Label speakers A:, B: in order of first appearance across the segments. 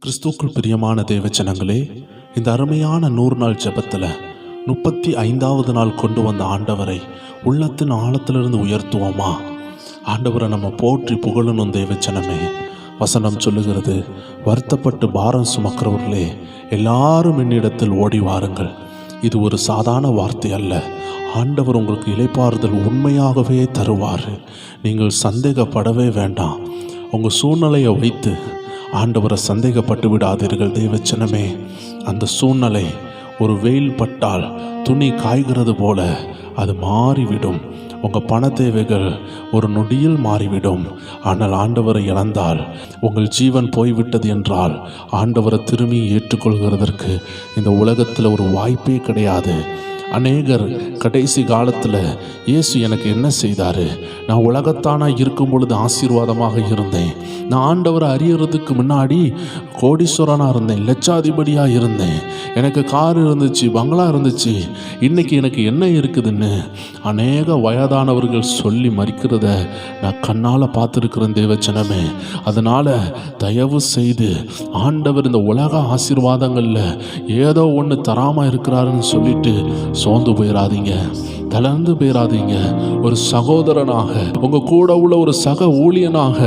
A: கிறிஸ்துவுக்குள் பிரியமான தேவச்சனங்களே, இந்த அருமையான 100 நாள் ஜெபத்தில் 35வது நாள் கொண்டு வந்த ஆண்டவரை உள்ளத்தின் ஆழத்திலிருந்து உயர்த்துவோமா? ஆண்டவரை நம்ம போற்றி புகழணும் தேவச்சனமே. வசனம் சொல்லுகிறது, வருத்தப்பட்டு பாரம் சுமக்கிறவர்களே எல்லாரும் என்னிடத்தில் ஓடி வாருங்கள். இது ஒரு சாதாரண வார்த்தை அல்ல. ஆண்டவர் உங்களுக்கு இளைப்பாறுதல் உண்மையாகவே தருவார். நீங்கள் சந்தேகப்படவே வேண்டாம். உங்கள் சூழ்நிலையை வைத்து ஆண்டவரை சந்தேகப்பட்டு விடாதீர்கள் தேவச்சனமே. அந்த சூழ்நிலை ஒரு வெயில் பட்டால் துணி காய்கிறது போல அது மாறிவிடும். உங்கள் பண தேவைகள் ஒரு நொடியில் மாறிவிடும். ஆனால் ஆண்டவரை இழந்தால், உங்கள் ஜீவன் போய்விட்டது என்றால், ஆண்டவரை திரும்பி ஏற்றுக்கொள்கிறதற்கு இந்த உலகத்தில் ஒரு வாய்ப்பே கிடையாது. அநேகர் கடைசி காலத்தில் இயேசு எனக்கு என்ன செய்தார், நான் உலகத்தானா இருக்கும் பொழுது ஆசீர்வாதமாக இருந்தேன், நான் ஆண்டவரை அறியறதுக்கு முன்னாடி கோடீஸ்வரனாக இருந்தேன், லட்சாதிபதியாக இருந்தேன், எனக்கு கார் இருந்துச்சு, பங்களா இருந்துச்சு, இன்னைக்கு எனக்கு என்ன இருக்குதுன்னு அநேக வயதானவர்கள் சொல்லி மறிக்கிறத நான் கண்ணால் பார்த்துருக்கிறேன் தேவச்சனமே. அதனால் தயவு செய்து ஆண்டவர் இந்த உலக ஆசீர்வாதங்களில் ஏதோ ஒன்று தராமல் இருக்கிறாருன்னு சொல்லிட்டு சோர்ந்து போயிடாதீங்க, தளர்ந்து போயிடாதீங்க. ஒரு சகோதரனாக, உங்கள் கூட உள்ள ஒரு சக ஊழியனாக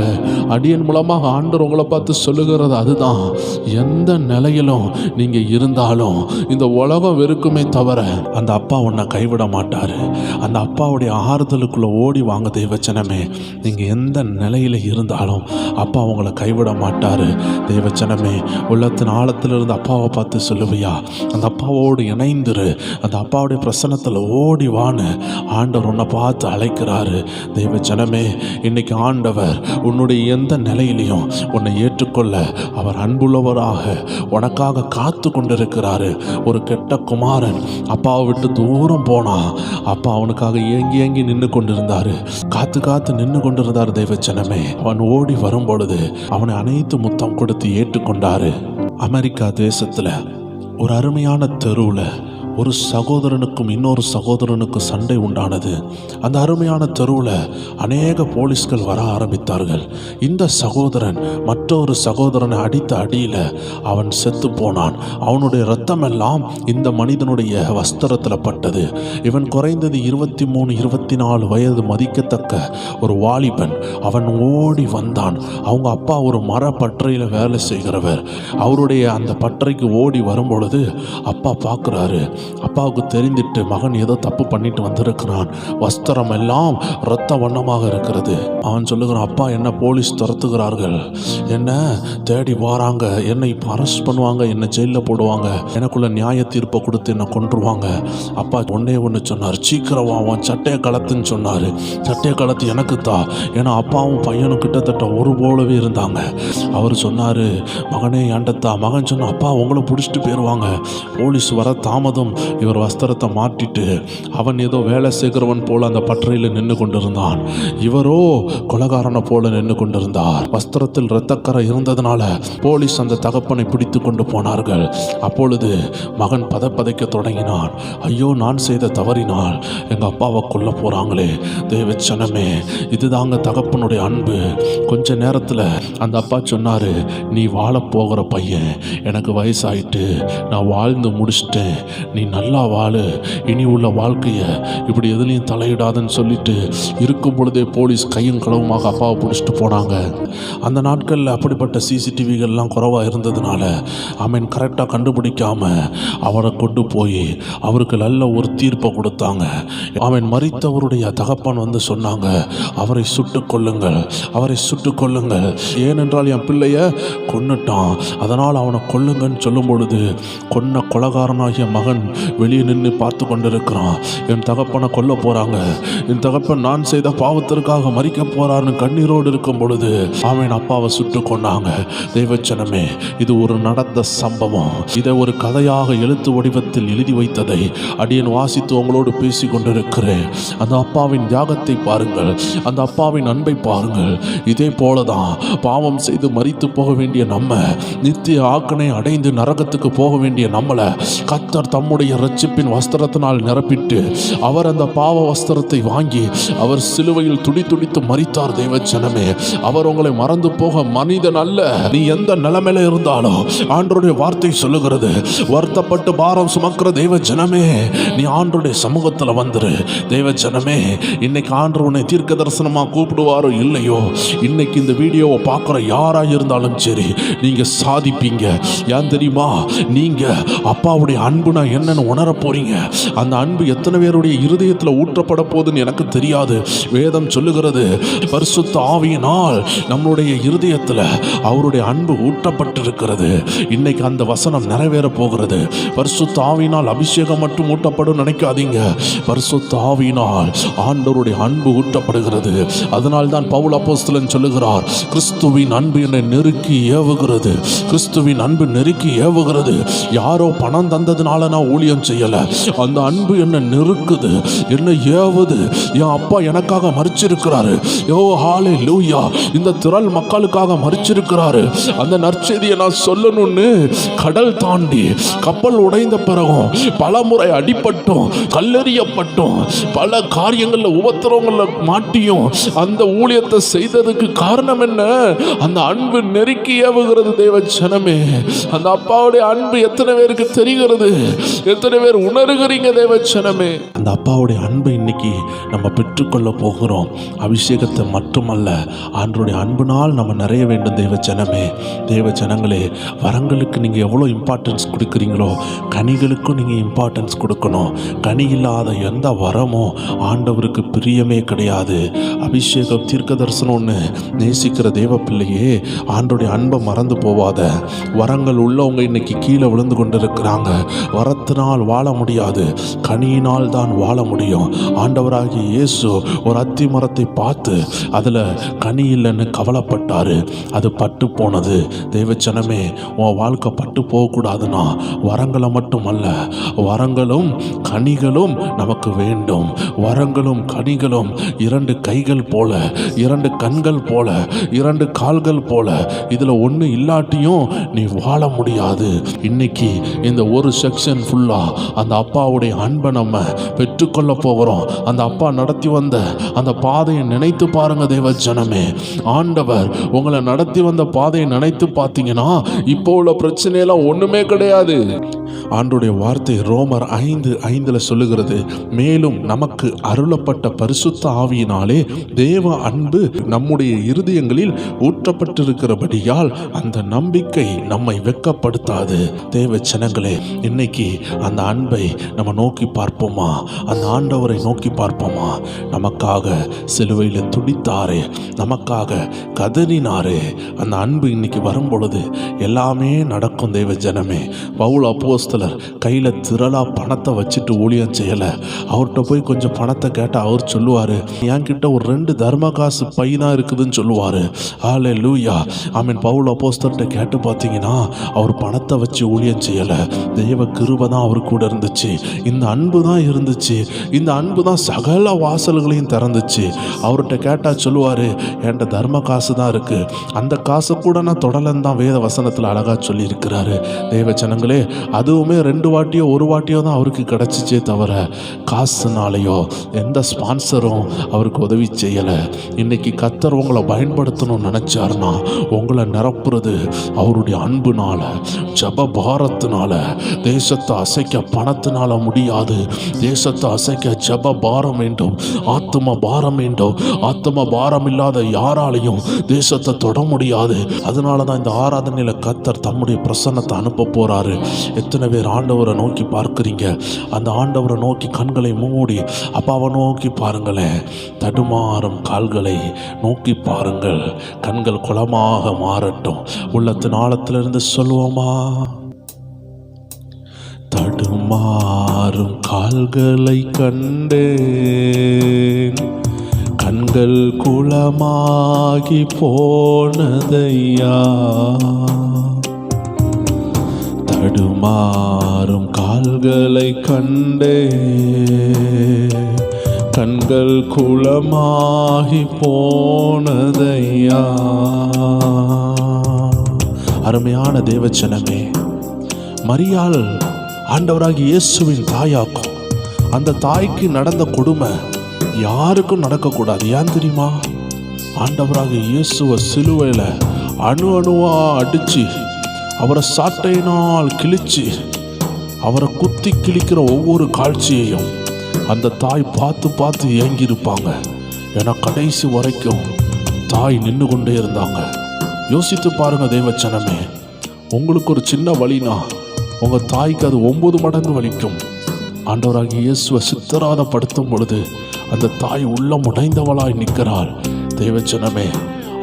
A: அடியன் மூலமாக ஆண்டவர் உங்களை பார்த்து சொல்லுகிறது அதுதான். எந்த நிலையிலும் நீங்கள் இருந்தாலும் இந்த உலகம் வெறுக்குமே தவிர அந்த அப்பா உன்னை கைவிட மாட்டார். அந்த அப்பாவுடைய ஆறுதலுக்குள்ளே ஓடி வாங்க தேவச்சனமே. நீங்கள் எந்த நிலையில் இருந்தாலும் அப்பா உங்களை கைவிட மாட்டார் தேவச்சனமே. உள்ளத்தின் ஆழத்திலிருந்து அப்பாவை பார்த்து சொல்லுவியா, அந்த அப்பாவோடு இணைந்துரு, அந்த அப்பாவுடைய பிரசன்னத்தில் ஓடி வான்னு ஆண்டவர் உன்னை பார்த்து அழைக்கிறாரு தேவச்சனமே. இன்னைக்கு ஆண்டவர் உன்னுடைய எந்த நிலையிலையும் உன்னை ஏற்றுக்கொள்ள அவர் அன்புள்ளவராக உனக்காக காத்து கொண்டிருக்கிறாரு. ஒரு கெட்ட குமாரன் அப்பாவை விட்டு தூரம் போனா, அப்பா அவனுக்காக ஏங்கி ஏங்கி நின்று கொண்டிருந்தாரு, காத்து காத்து நின்று கொண்டிருந்தார் தேவச்சனமே. அவன் ஓடி வரும் பொழுது அவனை அனைத்து முத்தம் கொடுத்து ஏற்றுக்கொண்டாரு. அமெரிக்கா தேசத்துல ஒரு அருமையான தெருவில் ஒரு சகோதரனுக்கும் இன்னொரு சகோதரனுக்கும் சண்டை உண்டானது. அந்த அருமையான தெருவில் அநேக போலீஸ்கள் வர ஆரம்பித்தார்கள். இந்த சகோதரன் மற்றொரு சகோதரனை அடித்த அடியில் அவன் செத்து போனான். அவனுடைய இரத்தமெல்லாம் இந்த மனிதனுடைய வஸ்திரத்தில் பட்டது. இவன் குறைந்தது 23-24 வயது மதிக்கத்தக்க ஒரு வாலிபன். அவன் ஓடி வந்தான். அவங்க அப்பா ஒரு மரப்பட்டறையில் வேலை செய்கிறவர். அவருடைய அந்த பட்டறைக்கு ஓடி வரும் பொழுது அப்பா பார்க்குறாரு. அப்பாவுக்கு தெரிந்துட்டு மகன் ஏதோ தப்பு பண்ணிட்டு வந்திருக்கிறான், வஸ்திரம் எல்லாம் இரத்த வண்ணமாக இருக்கிறது. அவன் சொல்லுகிறான், அப்பா என்ன போலீஸ் துரத்துகிறார்கள், என்ன தேடி வராங்க, என்னை இப்போ அரெஸ்ட் பண்ணுவாங்க, என்னை ஜெயிலில் போடுவாங்க, எனக்குள்ள நியாய தீர்ப்பை கொடுத்து என்னை கொன்றுவாங்க. அப்பா ஒன்று சொன்னார், சீக்கிரம் அவன் சட்டையை கலத்துன்னு சொன்னார். சட்டையை கலத்து எனக்கு தான். ஏன்னா அப்பாவும் பையனும் கிட்டத்தட்ட ஒரு போலவே இருந்தாங்க. அவர் சொன்னார், மகனே ஏண்டத்தா. மகன் சொன்ன, அப்பா உங்களை பிடிச்சிட்டு போயிடுவாங்க, போலீஸ் வர தாமதம். இவர் வஸ்திரத்தை மாட்டிட்டு அவன் ஏதோ வேலை செய்கிறவன் போல அந்த பட்டறையில் நின்று கொண்டிருந்தான். இவரோ கொலகாரனை போல நின்று கொண்டிருந்தார். வஸ்திரத்தில் இரத்தக்கரை இருந்ததுனால போலீஸ் அந்த தகப்பனை பிடித்து கொண்டு போனார்கள். அப்பொழுது மகன் பதைக்க தொடங்கினான். ஐயோ, நான் செய்த தவறினால் எங்கள் அப்பாவை கொல்ல போகிறாங்களே தேவச்சனமே. இதுதாங்க தகப்பனுடைய அன்பு. கொஞ்ச நேரத்தில் அந்த அப்பா சொன்னார், நீ வாழப்போகிற பையன், எனக்கு வயசாயிட்டு, நான் வாழ்ந்து முடிச்சிட்டேன், நீ நல்லா வாழு, இனி உள்ள வாழ்க்கையை இப்படி எதுலையும் தலையிடாதுன்னு சொல்லிட்டு இருக்கும் பொழுதே போலீஸ் கையும் களவுமாக அப்பாவை பிடிச்சிட்டு போனாங்க. அந்த நாட்களில் அப்படிப்பட்ட சிசிடிவிகள்லாம் குறைவாக இருந்ததுனால அவன் கரெக்டாக கண்டுபிடிக்காம அவரை கொண்டு போய் அவருக்கு நல்ல ஒரு தீர்ப்பை கொடுத்தாங்க. அவன் மரித்தவருடைய தகப்பன் வந்து சொன்னாங்க, அவரை சுட்டு கொல்லுங்கள், அவரை சுட்டு கொல்லுங்கள், ஏனென்றால் என் பிள்ளைய கொன்னுட்டான், அதனால் அவனை கொல்லுங்கன்னு சொல்லும் பொழுது கொன்ன கொலகாரனாகிய மகன் வெளியே நின்று பார்த்து கொண்டிருக்கிறான். என் தகப்பனை கொல்ல போறாங்க, என் தகப்பன் நான் செய்த பாவத்திற்காக மறிக்க போறான்னு கண்ணீரோடு இருக்கும் பொழுது அவன் அப்பாவை சுட்டு கொண்டாங்க. தெய்வச்சனமே, இது ஒரு நடந்த சம்பவம். இதை ஒரு கதையாக எழுத்து வடிவத்தில் எழுதி வைத்ததை அடியன் வாசித்து உங்களோடு பேசி கொண்டிருக்கிறேன். அந்த அப்பாவின் தியாகத்தை பாருங்கள், அந்த அப்பாவின் அன்பை பாருங்கள். இதே போலதான் பாவம் செய்து மரித்து போக வேண்டிய நம்ம, நித்திய ஆக்கனை அடைந்து நரகத்துக்கு போக வேண்டிய நம்மளை கர்த்தர் தம்முடைய தம்முடைய இரட்சிப்பின் வஸ்திரத்தினால் நிரப்பிட்டு அவர் அந்த பாவ வஸ்திரத்தை வாங்கி அவர் சிலுவையில் துடித்து மரித்தார். தேவ ஜனமே, அவர் உங்களை மறந்து போக மனிதன் அல்ல. நீ எந்த நிலைமையில இருந்தாலும் ஆண்டவருடைய வார்த்தை சொல்லுகிறது, வருத்தப்பட்டு பாரம் சுமக்கிற தேவ ஜனமே, நீ ஆண்டவருடைய சமூகத்துல வந்துரு. தேவ ஜனமே, இன்னைக்கு ஆண்டவர் உன்னை தீர்க்க தரிசனமா கூப்பிடுவாரோ இல்லையோ, இன்னைக்கு இந்த வீடியோவை பார்க்குற யாரா இருந்தாலும் சரி, நீங்க சாதிப்பீங்க. ஏன் தெரியுமா? நீங்க அப்பாவுடைய அன்புனா என்னன்னு உணர போறீங்க. அந்த அன்பு எத்தனை பேருடைய இருதயத்துல ஊற்றப்பட போகுதுன்னு எனக்கு தெரியாது. வேதம் சொல்லுகிறது, பரிசுத்த ஆவியினால் நம்மளுடைய இருதயத்துல அவருடைய அன்பு ஊற்றப்பட்டிருக்கிறது. இன்னைக்கு அந்த வசனம் நிறைவேற போகிறது. பரிசுத்த ஆவியினால் அபிஷேகம் மட்டும் ஊட்டப்படும் நினைக்காதீங்க. பரிசுத்த ஆவியினால் ஆண்டவருடைய அன்பு ஊற்றப்படுகிறது. அதனால் தான் பவுல் அப்போஸ்தலன் சொல்லுகிறார், கிறிஸ்துவின் அன்பு என்னை நெருக்கி ஏவுகிறது. கிறிஸ்துவின் அன்பு நெருக்கி ஏவுகிறது. யாரோ பணம் தந்ததுனால நான் ஊழியம் செய்யல, அந்த அன்பு என்னை நெருக்குது, என்னை ஏவுது. என் அப்பா எனக்காக மரிச்சிருக்கிறாரு. யோ ஹல்லேலூயா, இந்த திரள் மக்களுக்காக மரிச்சிருக்கிறாரு. அந்த நற்செய்தியை நான் சொல்லணும்னு கடல் தாண்டி கப்பல் உடைந்த பிறகும் பல முறை அடிபட்டும் கல்லெறியப்பட்டும் பல காரியங்கள்ல உபத்திரவங்கள்ல மாட்டியும் அந்த ஊழியத்தை செய்ததுக்கு காரணம் என்ன? அந்த அன்பு நெருக்கி ஏவுகிறது. தேவ ஜனமே, அந்த அப்பாவுடைய அன்பு எத்தனை பேருக்கு தெரிகிறது? எத்தனை பேர் உணர்கிறீங்க? தேவ ஜனமே, அந்த அப்பாவுடைய அன்பை இன்னைக்கு நம்ம பெற்றுக்கொள்ள போகிறோம். அபிஷேகத்தை மட்டுமல்ல, ஆண்டவருடைய அன்புனால் நம்ம நிறைய வேண்டும். தேவ ஜனமே, தேவ ஜனங்களே, வரங்களுக்கு நீங்கள் எவ்வளோ இம்பார்ட்டன்ஸ் கொடுக்குறீங்களோ கனிகளுக்கும் நீங்கள் இம்பார்ட்டன்ஸ் கொடுக்கணும். கனி இல்லாத எந்த வரமோ ஆண்டவருக்கு பிரியமே கிடையாது. அபிஷேகம் தீர்க்க தரிசனம்னு நேசிக்கிற தேவ பிள்ளையே, ஆண்டோடைய அன்பை மறந்து போவாத. வரங்கள் உள்ளவங்க இன்னைக்கு கீழே விழுந்து கொண்டு இருக்கிறாங்க. வரத்தினால் வாழ முடியாது, கனியினால் தான் வாழ முடியும். ஆண்டவராகிய இயேசு ஒரு அத்தி மரத்தை பார்த்து அதில் கனி இல்லைன்னு கவலைப்பட்டாரு. அது பட்டு போனது. தேவச்சனமே, உன் வாழ்க்கை பட்டு போகக்கூடாதுன்னா வரங்களை மட்டும் அல்ல, வரங்களும் கனிகளும் நமக்கு வேண்டும். வரங்களும் கனிகளும் இரண்டு கைகள் போல, இரண்டு கண்கள் போல, இரண்டு கால்கள் போல, இதுல ஒன்று இல்லாட்டியும் நீ வாழ முடியாது. இன்னைக்கு இந்த ஒரு செக்ஷன் ஃபுல்லா அந்த அப்பாவுடைய அன்பை நம்ம பெற்றுக்கொள்ள போகிறோம். அந்த அப்பா நடத்தி வந்த அந்த பாதையை நினைத்து பாருங்க. தேவ ஜனமே, ஆண்டவர் உங்களை நடத்தி வந்த பாதையை நினைத்து பார்த்தீங்கன்னா இப்போ உள்ள பிரச்சனையெல்லாம் ஒண்ணுமே கிடையாது. ஆண்டோடைய வார்த்தை ரோமர் 5:5 சொல்லுகிறது, மேலும் நமக்கு அருளப்பட்ட பரிசுத்த ஆவியினாலே தேவ அன்பு நம்முடைய இருதயங்களில் ஊற்றப்பட்டிருக்கிறபடியால் அந்த நம்பிக்கை நம்மை வெட்கப்படுத்தாது. தேவ ஜனங்களே, இன்னைக்கு அந்த அன்பை நம்ம நோக்கி பார்ப்போமா? அந்த ஆண்டவரை நோக்கி பார்ப்போமா? நமக்காக சிலுவையில் துடித்தாரே, நமக்காக கதறினாரே, அந்த அன்பு இன்னைக்கு வரும் பொழுது எல்லாமே நடக்கும். தேவ ஜனமே, பவுல் அப்போஸ்தலர் கையில திரளா பணத்தை வச்சுட்டு ஊழியம் செய்யல. அவர்கிட்ட போய் கொஞ்சம் பணத்தை கேட்டா அவர் சொல்லுவாரு, என்கிட்ட ஒரு 2 தர்ம காசு பையனா இருக்குதுன்னு சொல்லுவாரு. ஹல்லேலூயா, ஆமென். பவுல் அப்போஸ்தலர்கிட்ட கேட்டு பார்த்தீங்கன்னா அவர் பணத்தை வச்சு ஊழியம் செய்யல. தெய்வ கிருபை தான் அவர் கூட இருந்துச்சு. இந்த அன்பு தான் இருந்துச்சு. இந்த அன்பு தான் சகல வாசல்களையும் திறந்துச்சு. அவர்கிட்ட கேட்டா சொல்லுவாரு, என்கிட்ட தர்ம காசு தான் இருக்கு, அந்த காசை கூட நான் தொடலன்னு தான் வேத வசனத்தில் அழகா சொல்லி இருக்கிறாரு. தேவ ஜனங்களே, அதுவுமே 2 வாட்டியோ 1 வாட்டியோ தான் அவருக்கு கிடைச்சிச்சே தவிர காசுனாலேயோ எந்த ஸ்பான்சரும் அவருக்கு உதவி செய்யலை. இன்னைக்கு கர்த்தர் உங்களை பயன்படுத்தணும்னு நினைச்சாருன்னா உங்களை நிரப்புறது அவருடைய அன்புனால, ஜப பாரத்தினால. தேசத்தை அசைக்க பணத்தினால முடியாது. தேசத்தை அசைக்க ஜப பாரம் வேண்டும், ஆத்ம பாரம் வேண்டும். ஆத்ம பாரம் இல்லாத யாராலையும் தேசத்தை தொட முடியாது. அதனால தான் இந்த ஆராதனையில கர்த்தர் தம்முடைய பிரசன்னத்தை அனுப்ப போறாரு. எத்தனை பேர் ஆண்டவரை நோக்கி பார்க்கிறீங்க? அந்த ஆண்டவரை நோக்கி கண்களை மூடி அப்பாவை நோக்கி பாருங்களேன். தடுமாறும் கால்களை நோக்கி பாருங்கள். கண்கள் குளமாக மாறட்டும். உள்ளத்தின் ஆழத்திலிருந்து சொல்லுவோமா? தடுமாறும் கால்களை கண்டேன், கண்கள் குளமாகி போனதையா. தடுமாறும் கால்களை கண்டே, கண்கள் குளமாகி போனதையா. அருமையான தேவச்சனமே, மரியாள் ஆண்டவராகிய இயேசுவின் தாயாக்கும். அந்த தாய்க்கு நடந்த கொடுமை யாருக்கும் நடக்கக்கூடாது. ஏன் தெரியுமா? ஆண்டவராகிய இயேசுவை சிலுவையில் அணு அணுவா அடித்து அவரை சாட்டையினால் கிழிச்சு அவரை குத்தி கிழிக்கிற ஒவ்வொரு காட்சியையும் அந்த தாய் பார்த்து பார்த்து ஏங்கியிருப்பாங்க. ஏன்னா கடைசி வரைக்கும் தாய் நின்று கொண்டே இருந்தாங்க. யோசித்து பாருங்க தேவச்சனமே, உங்களுக்கு ஒரு சின்ன வலினா உங்கள் தாய்க்கு அது 9 மடங்கு வலிக்கும். ஆண்டவராகிய இயேசுவை சித்தராதப்படுத்தும் பொழுது அந்த தாய் உள்ளம் உடைந்தவளாய் நிற்கிறாள். தேவச்சனமே,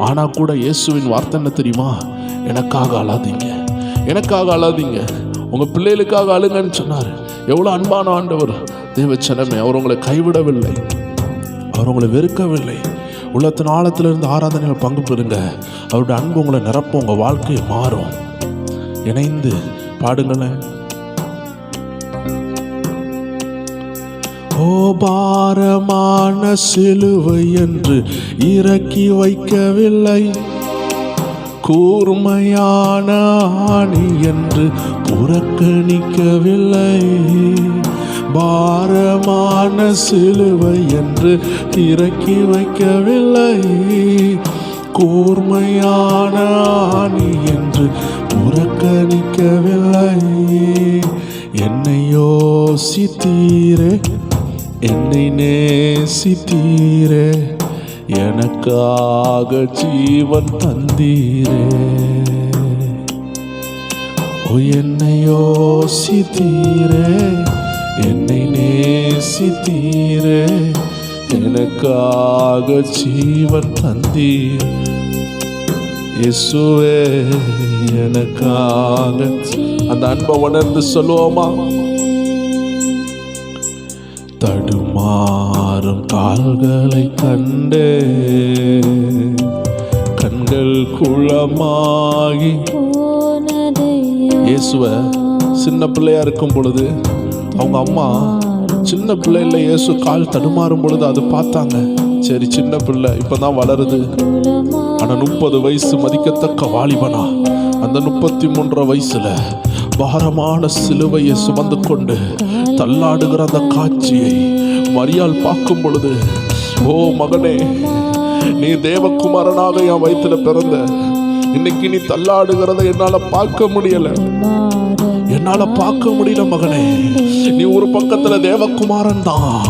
A: ஆனால் கூட இயேசுவின் வார்த்தை என்ன தெரியுமா? எனக்காக அழாதீங்க, எனக்காக அழாதீங்க, உங்கள் பிள்ளைகளுக்காக அழுங்கன்னு சொன்னார். எவ்வளோ அன்பான ஆண்டவர் தேவச்சனமே. அவர் உங்களை கைவிடவில்லை, அவர் உங்களை வெறுக்கவில்லை. உள்ளத்தின் ஆழத்திலிருந்து ஆராதனையில் பங்கு பெறுங்க. அவருடைய அன்பு உங்களை நிரப்ப உங்கள் வாழ்க்கை மாறும். இணைந்து பாடுங்களேன். ஓ பாரமான சிலுவை என்று இறக்கி வைக்கவில்லை, கூர்மையான ஆணி என்று புறக்கணிக்கவில்லை. பாரமான சிலுவை என்று இறக்கி வைக்கவில்லை, கூர்மையான ஆணி என்று புறக்கணிக்கவில்லை. என்னை யோசித்தீரே, என்னை நேசித்தீரே, எனக்காக ஜீவன் தந்தீரே. ஓ என்னை யோசித்தீரே, என்னை நேசித்தீரே, எனக்காக ஜீவன் தந்தீர். இயேசுவே எனக்காக. அந்த அன்பை உணர்ந்து சொல்லுவோமா? தடுமாறும் கால்களை கண்டே கண்கள் குளமாகி. இயேசுவ சின்ன பிள்ளையா இருக்கும் பொழுது அவங்க அம்மா சின்ன பிள்ளைல இயேசு கால் தடுமாறும் பொழுது அது பார்த்தாங்க. சரி, சின்ன பிள்ளை இப்பதான் வளருது. ஆனா 30 வயசு மதிக்கத்தக்க வாலிபனா அந்த 33 வயசுல பாரமான சிலுவையை சுமந்து கொண்டு தள்ளாடுகிற அந்த காட்சியை மரியாள் பார்க்கும் பொழுது, ஓ மகனே, நீ தேவகுமாரனாக என் வயிற்றுல பிறந்த, இன்னைக்கு நீ தள்ளாடுகிறத என்னால பார்க்க முடியல, என்னால பார்க்க முடியல மகனே. நீ ஒரு பக்கத்துல தேவகுமாரன் தான்,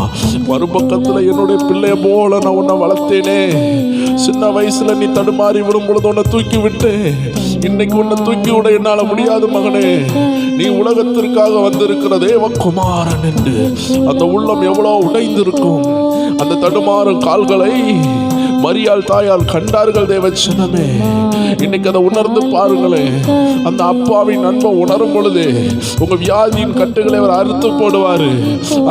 A: மறுபக்கத்துல என்னுடைய பிள்ளைய போல நான் உன்னை வளர்த்தேனே. சின்ன வயசுல நீ தடுமாறி விடும் பொழுது உன்னை தூக்கி விட்டு, இன்னைக்கு உன்னை தூக்கி விட என்னால முடியாது மகனே. நீ உலகத்திற்காக வந்திருக்கிற தேவகுமாரன் என்று அந்த உள்ளம் எவ்வளவு உடைந்திருக்கும். அந்த தடுமாறும் கால்களை மரியாள் தாயால் கண்டார்கள் தேவச்சனமே. இன்னைக்கு அதை உணர்ந்து பாருங்களேன். அந்த அப்பாவின் அன்பை உணரும் பொழுது உங்க வியாதியின் கட்டுகளை அவர் அறுத்து போடுவாரு.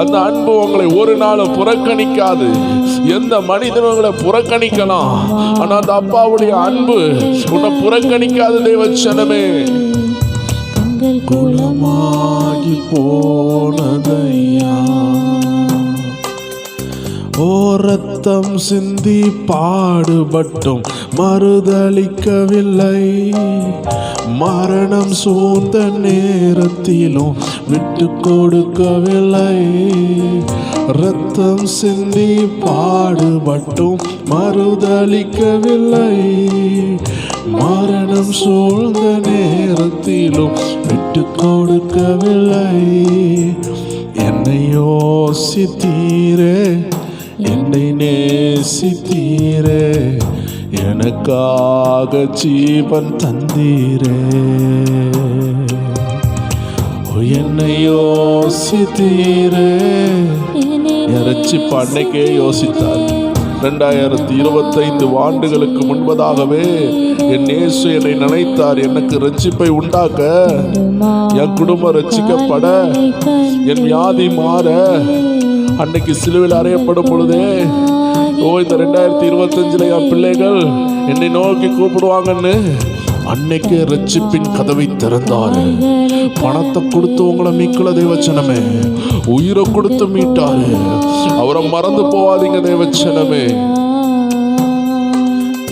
A: அந்த அன்பு உங்களை ஒரு நாளும் புறக்கணிக்காது. எந்த மனிதர்களை புறக்கணிக்கலாம், ஆனா அந்த அப்பாவுடைய அன்பு உன்னை புறக்கணிக்காது தேவச்சனமே. குலமாகி போனதையா, ஓ ரத்தம் சிந்தி பாடுபட்டும் மறுதளிக்கவில்லை, மரணம் சூழ்ந்த நேரத்திலும் விட்டு கொடுக்கவில்லை. ரத்தம் சிந்தி பாடுபட்டும் மறுதளிக்கவில்லை, மரணம் சூழ்ந்த நேரத்திலும் விட்டு கொடுக்கவில்லை. என்னை யோசித்தீரே, என்னை நேசித்தீரே, எனக்காக ஜீவன் தந்தீரே. என்னை யோசித்தீரே. ரட்சிப்பு அன்னைக்கே யோசித்தார். 2025 ஆண்டுகளுக்கு முன்பதாகவே என் இயேசு என்னை நினைத்தார். எனக்கு ரட்சிப்பை உண்டாக்க, என் குடும்பம் ரட்சிக்கப்பட, என் வியாதி மாற. அன்னைக்கு சிலுவையில் அறையப்படும் பொழுதே, ஓ இந்த 2025 என் பிள்ளைகள் என்னை நோக்கி கூப்பிடுவாங்கன்னு அன்னைக்கு ரட்சிப்பின் கதவை திறந்தாரு. பணத்தை கொடுத்து உங்களை மீட்கல தேவச்சனமே, உயிரை கொடுத்து மீட்டாரு. அவரை மறந்து போவாதீங்க தேவச்சனமே.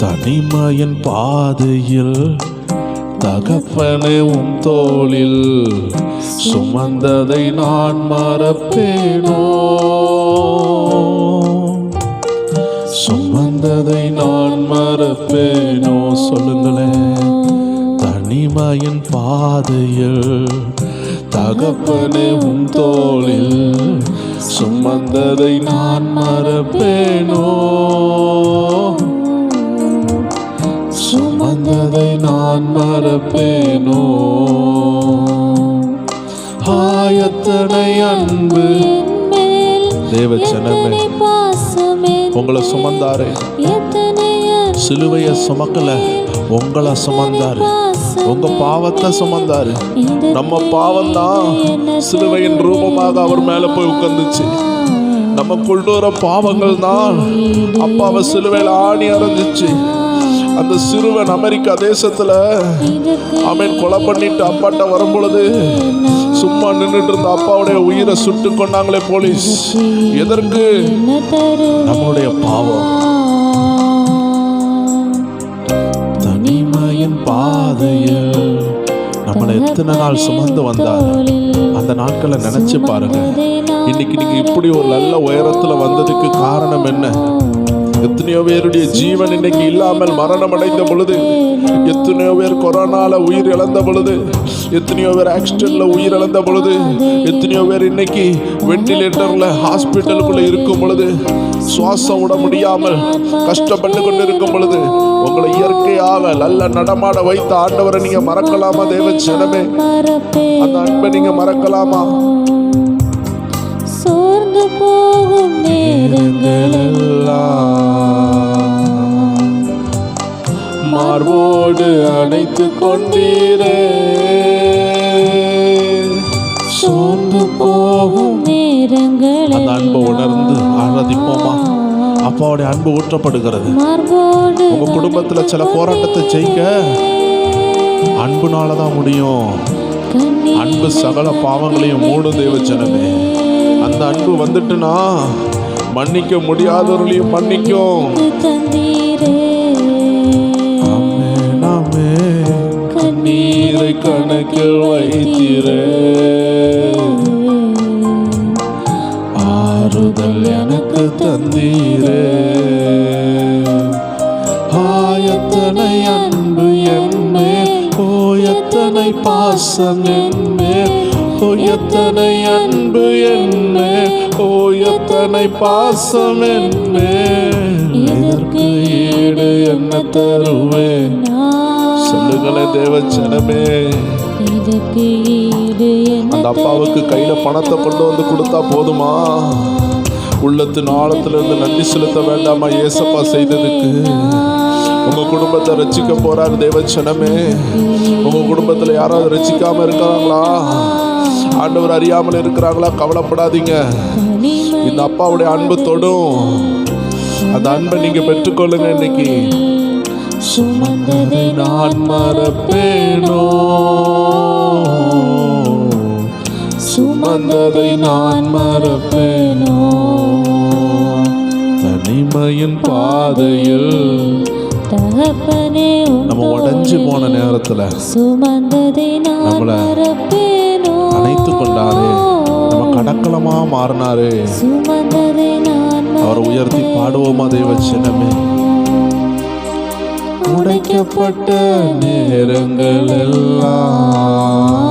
A: தனிமையின் பாதையில் தகப்பனே உம் தோளில் சுமந்ததை நான் மறப்பேனோ, சுமந்ததை நான் மறப்பேனோ. சொல்லுங்களேன். தனிமையின் பாதையில் தகப்பனே உம் தோளில் சுமந்ததை நான் மறப்பேனோ, சுமந்ததை நான் மறப்பேனோ. எத்தனை அன்பு தேவச்சனமே, உங்களை சுமந்தாரு. சிலுவையை சுமக்கல, உங்களை சுமந்தாரு. உங்க பாவத்தை சுமந்தாரு. நம்ம பாவம் தான் சிலுவையின் ரூபமாக அவர் மேல போய் உட்கார்ந்துச்சு. நம்ம கொள்ளுற பாவங்கள் தான் அப்பாவை சிலுவையில் ஆணி அரைஞ்சிச்சு. அந்த சிறுவன் அமெரிக்கா தேசத்துல அவன் கொலை பண்ணிட்டு அப்பாட்ட வரும் பொழுது சும்மா நின்றுட்டு இருந்த அப்பாவுடைய உயிரை சுட்டு கொண்டாங்களே போலீஸ். எதற்கு? நம்மளுடைய பாவம். தனிமையின் பாதையில் நம்மளை எத்தனை நாள் சுமந்து வந்தார். அந்த நாட்களை நினைச்சு பாருங்க. இன்னைக்கு நீங்க இப்படி ஒரு நல்ல உயரத்துல வந்ததுக்கு காரணம் என்ன? எத்தனையோ பேருடைய ஜீவன் இன்னைக்கு இல்லாமல் மரணம் அடைந்த பொழுது, எத்தனையோ பேர் கொரோனால உயிர் இழந்த பொழுது, எத்தனையோ பேர் ஆக்சிடென்ட்ல உயிர் இழந்த பொழுது, எத்தனையோ பேர் இன்னைக்கு வெண்டிலேட்டர்ல ஹாஸ்பிட்டலுக்குள்ள இருக்கும் பொழுது, சுவாசம் விட முடியாமல் கஷ்டப்பட்டு கொண்டு இருக்கும் பொழுது, உங்களை இயற்கையாக நல்ல நடமாட வைத்த ஆண்டவரை நீங்க மறக்கலாமா? தேவச்சனமே, அந்த அன்பை நீங்க மறக்கலாமா? சோர்ந்து போகும் நேரங்களெல்லாம் மார்போடு அணைத்து கொண்டீரே. சோர்ந்து போகும் நேரங்கள் அந்த அன்பை உணர்ந்து ஆராதிப்போமா? அப்பாவுடைய அன்பு ஊற்றப்படுகிறது. உங்க குடும்பத்துல சில போராட்டத்தை ஜெயிக்க அன்புனாலதான் முடியும். அன்பு சகல பாவங்களையும் மூடும் தேவச்சனமே. அந்த அன்பு வந்துட்டுனா மன்னிக்க முடியாதவர்களையும் மன்னிக்கும். கண்ணீரை கணக்கில் வைத்தீரே, ஆறுதல் எனக்கு தந்தீரே. எத்தனை அன்பு என்மேல், ஓ எத்தனை பாசம் என்மேல், ஓ எத்தனை அன்பு என்மேல், ஓ எத்தனை பாசம் என்மேல். இதற்கு ஈடு என்ன தருவேன்? சொல்லுங்களே தேவச்சனமே. அந்த அப்பாவுக்கு கையில பணத்தை கொண்டு வந்து கொடுத்தா போதுமா? உள்ளத்தின் ஆழத்துல இருந்து நன்றி செலுத்த வேண்டாமா ஏசப்பா செய்ததுக்கு? உங்க குடும்பத்தை ரட்சிக்க போறாரு தேவச்சனமே. உங்க குடும்பத்துல யாராவது ரட்சிக்காம இருக்கிறாங்களா? ஆண்டவர் அறியாமல் இருக்கிறாங்களா? கவலைப்படாதீங்க. இந்த அப்பாவுடைய அன்பு தொடும். அந்த அன்பை நீங்க பெற்றுக்கொள்ளுங்க. இன்னைக்கு சுமந்ததை நான் மறப்பேனோ, சுமந்ததை நான் மறப்பேனோ. தனிமையின் பாதையில் நம்ம உடைஞ்சு போன நேரத்துல நம்மள அணைத்து கொண்டாரு. நம்ம கடக்கலமா மாறினாரு. அவரை உயர்த்தி பாடுவோமா தேவச்சனமே. உடைக்கப்பட்ட நேரங்கள் எல்லாம்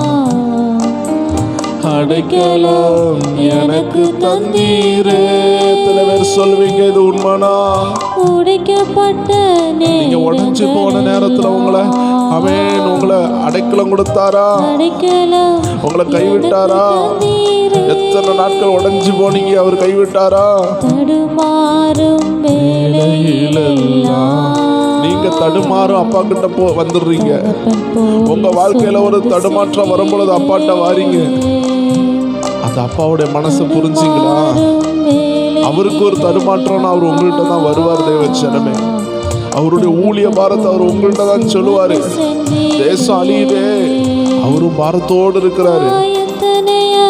A: அடைக்கலம் எனக்கு தந்தீரே. எத்தனை பேர் சொல்வீங்க இது உண்மைனா? உடைக்கப்பட்ட நீங்க உடைஞ்சு போன நேரத்துல உங்களை அடைக்கலம் கொடுத்தாரா? உங்களை கைவிட்டாரா? எத்தனை நாட்கள் உடைஞ்சு போனீங்க, அவர் கைவிட்டாரா? தடுமாறும் வேளையிலெல்லாம் நீங்க தடுமாறும் அப்பா கிட்ட வந்துடுறீங்க. உங்க வாழ்க்கையில ஒரு தடுமாற்றம் வரும்பொழுது அப்பாட்ட வாரீங்க. அந்த அப்பாவுடைய மனசை புரிஞ்சிங்களா? அவருக்கு ஒரு தடுமாற்றம்னா அவர் உங்கள்கிட்ட தான் வருவார் தேவச்சனமே. அவருடைய ஊழிய பாரத்தை அவர் உங்கள்கிட்ட தான் சொல்லுவாரு. தேசம் அழியுதே, அவரும் பாரத்தோடு இருக்கிறாரு.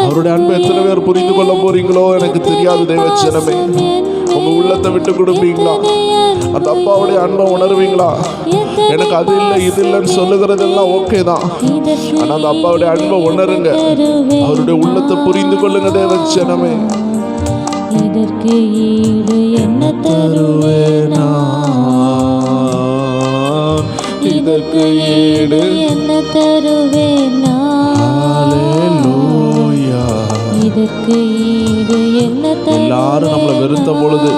A: அவருடைய அன்பை எத்தனை பேர் புரிந்து கொள்ள போறீங்களோ எனக்கு தெரியாது தேவச்சனமே. உங்க உள்ளத்தை விட்டு கொடுப்பீங்களா? அந்த அப்பாவுடைய அன்பை உணர்வீங்களா? எனக்கு அது இல்லை இது இல்லைன்னு சொல்லுகிறதெல்லாம் ஓகே தான், ஆனா அந்த அப்பாவுடைய அன்பை உணருங்க, அவருடைய உள்ளத்தை புரிந்து கொள்ளுங்க. தேவச்சனமே,
B: இதற்கு ஈடு என்ன தருவேனா? இதற்கு ஈடு என்ன தருவேனா?
A: ஹல்லேலூயா.
B: இதற்கு ஈடு என்ன தருவேனா?
A: எல்லாரும் நம்மளை வெறுத்த பொழுது,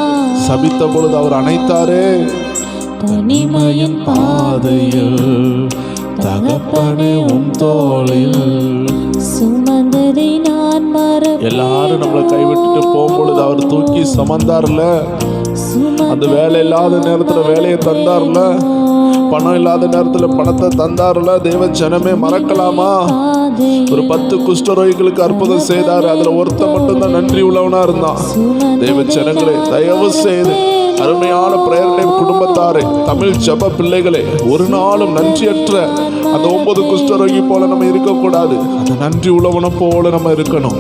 A: சபித்த பொழுது அவர் அணைத்தாரே.
B: தனிமையின் பாதையில்
A: தகப்பனே உம் தோளில்
B: சுமந்ததை நான் மறப்பேனா?
A: எல்லாரும் நம்மளை கைவிட்டுட்டு போகும்பொழுது அவர் தூக்கி சுமந்தார்ல. அந்த வேலை இல்லாத நேரத்துல வேலையை தந்தார்ல, பணம் இல்லாத நேரத்துல பணத்தை தந்தார்ல. தேவ ஜனமே, மறக்கலாமா? ஒரு 10 குஷ்டரோகிகளுக்கு அற்புதம் செய்தார், அதுல ஒருத்தன் மட்டும்தான் நன்றி உள்ளவனா இருந்தான். தேவ ஜனங்களே, தயவு செய்து அருமையான பிரேயர் டைம் குடும்பத்தாரே, தமிழ் ஜப பிள்ளைகளே, ஒரு நாளும் நன்றியற்ற அந்த 9 குஷ்டரோகி போல நம்ம இருக்கக்கூடாது. அந்த நன்றி உள்ளவனை போல நம்ம இருக்கணும்.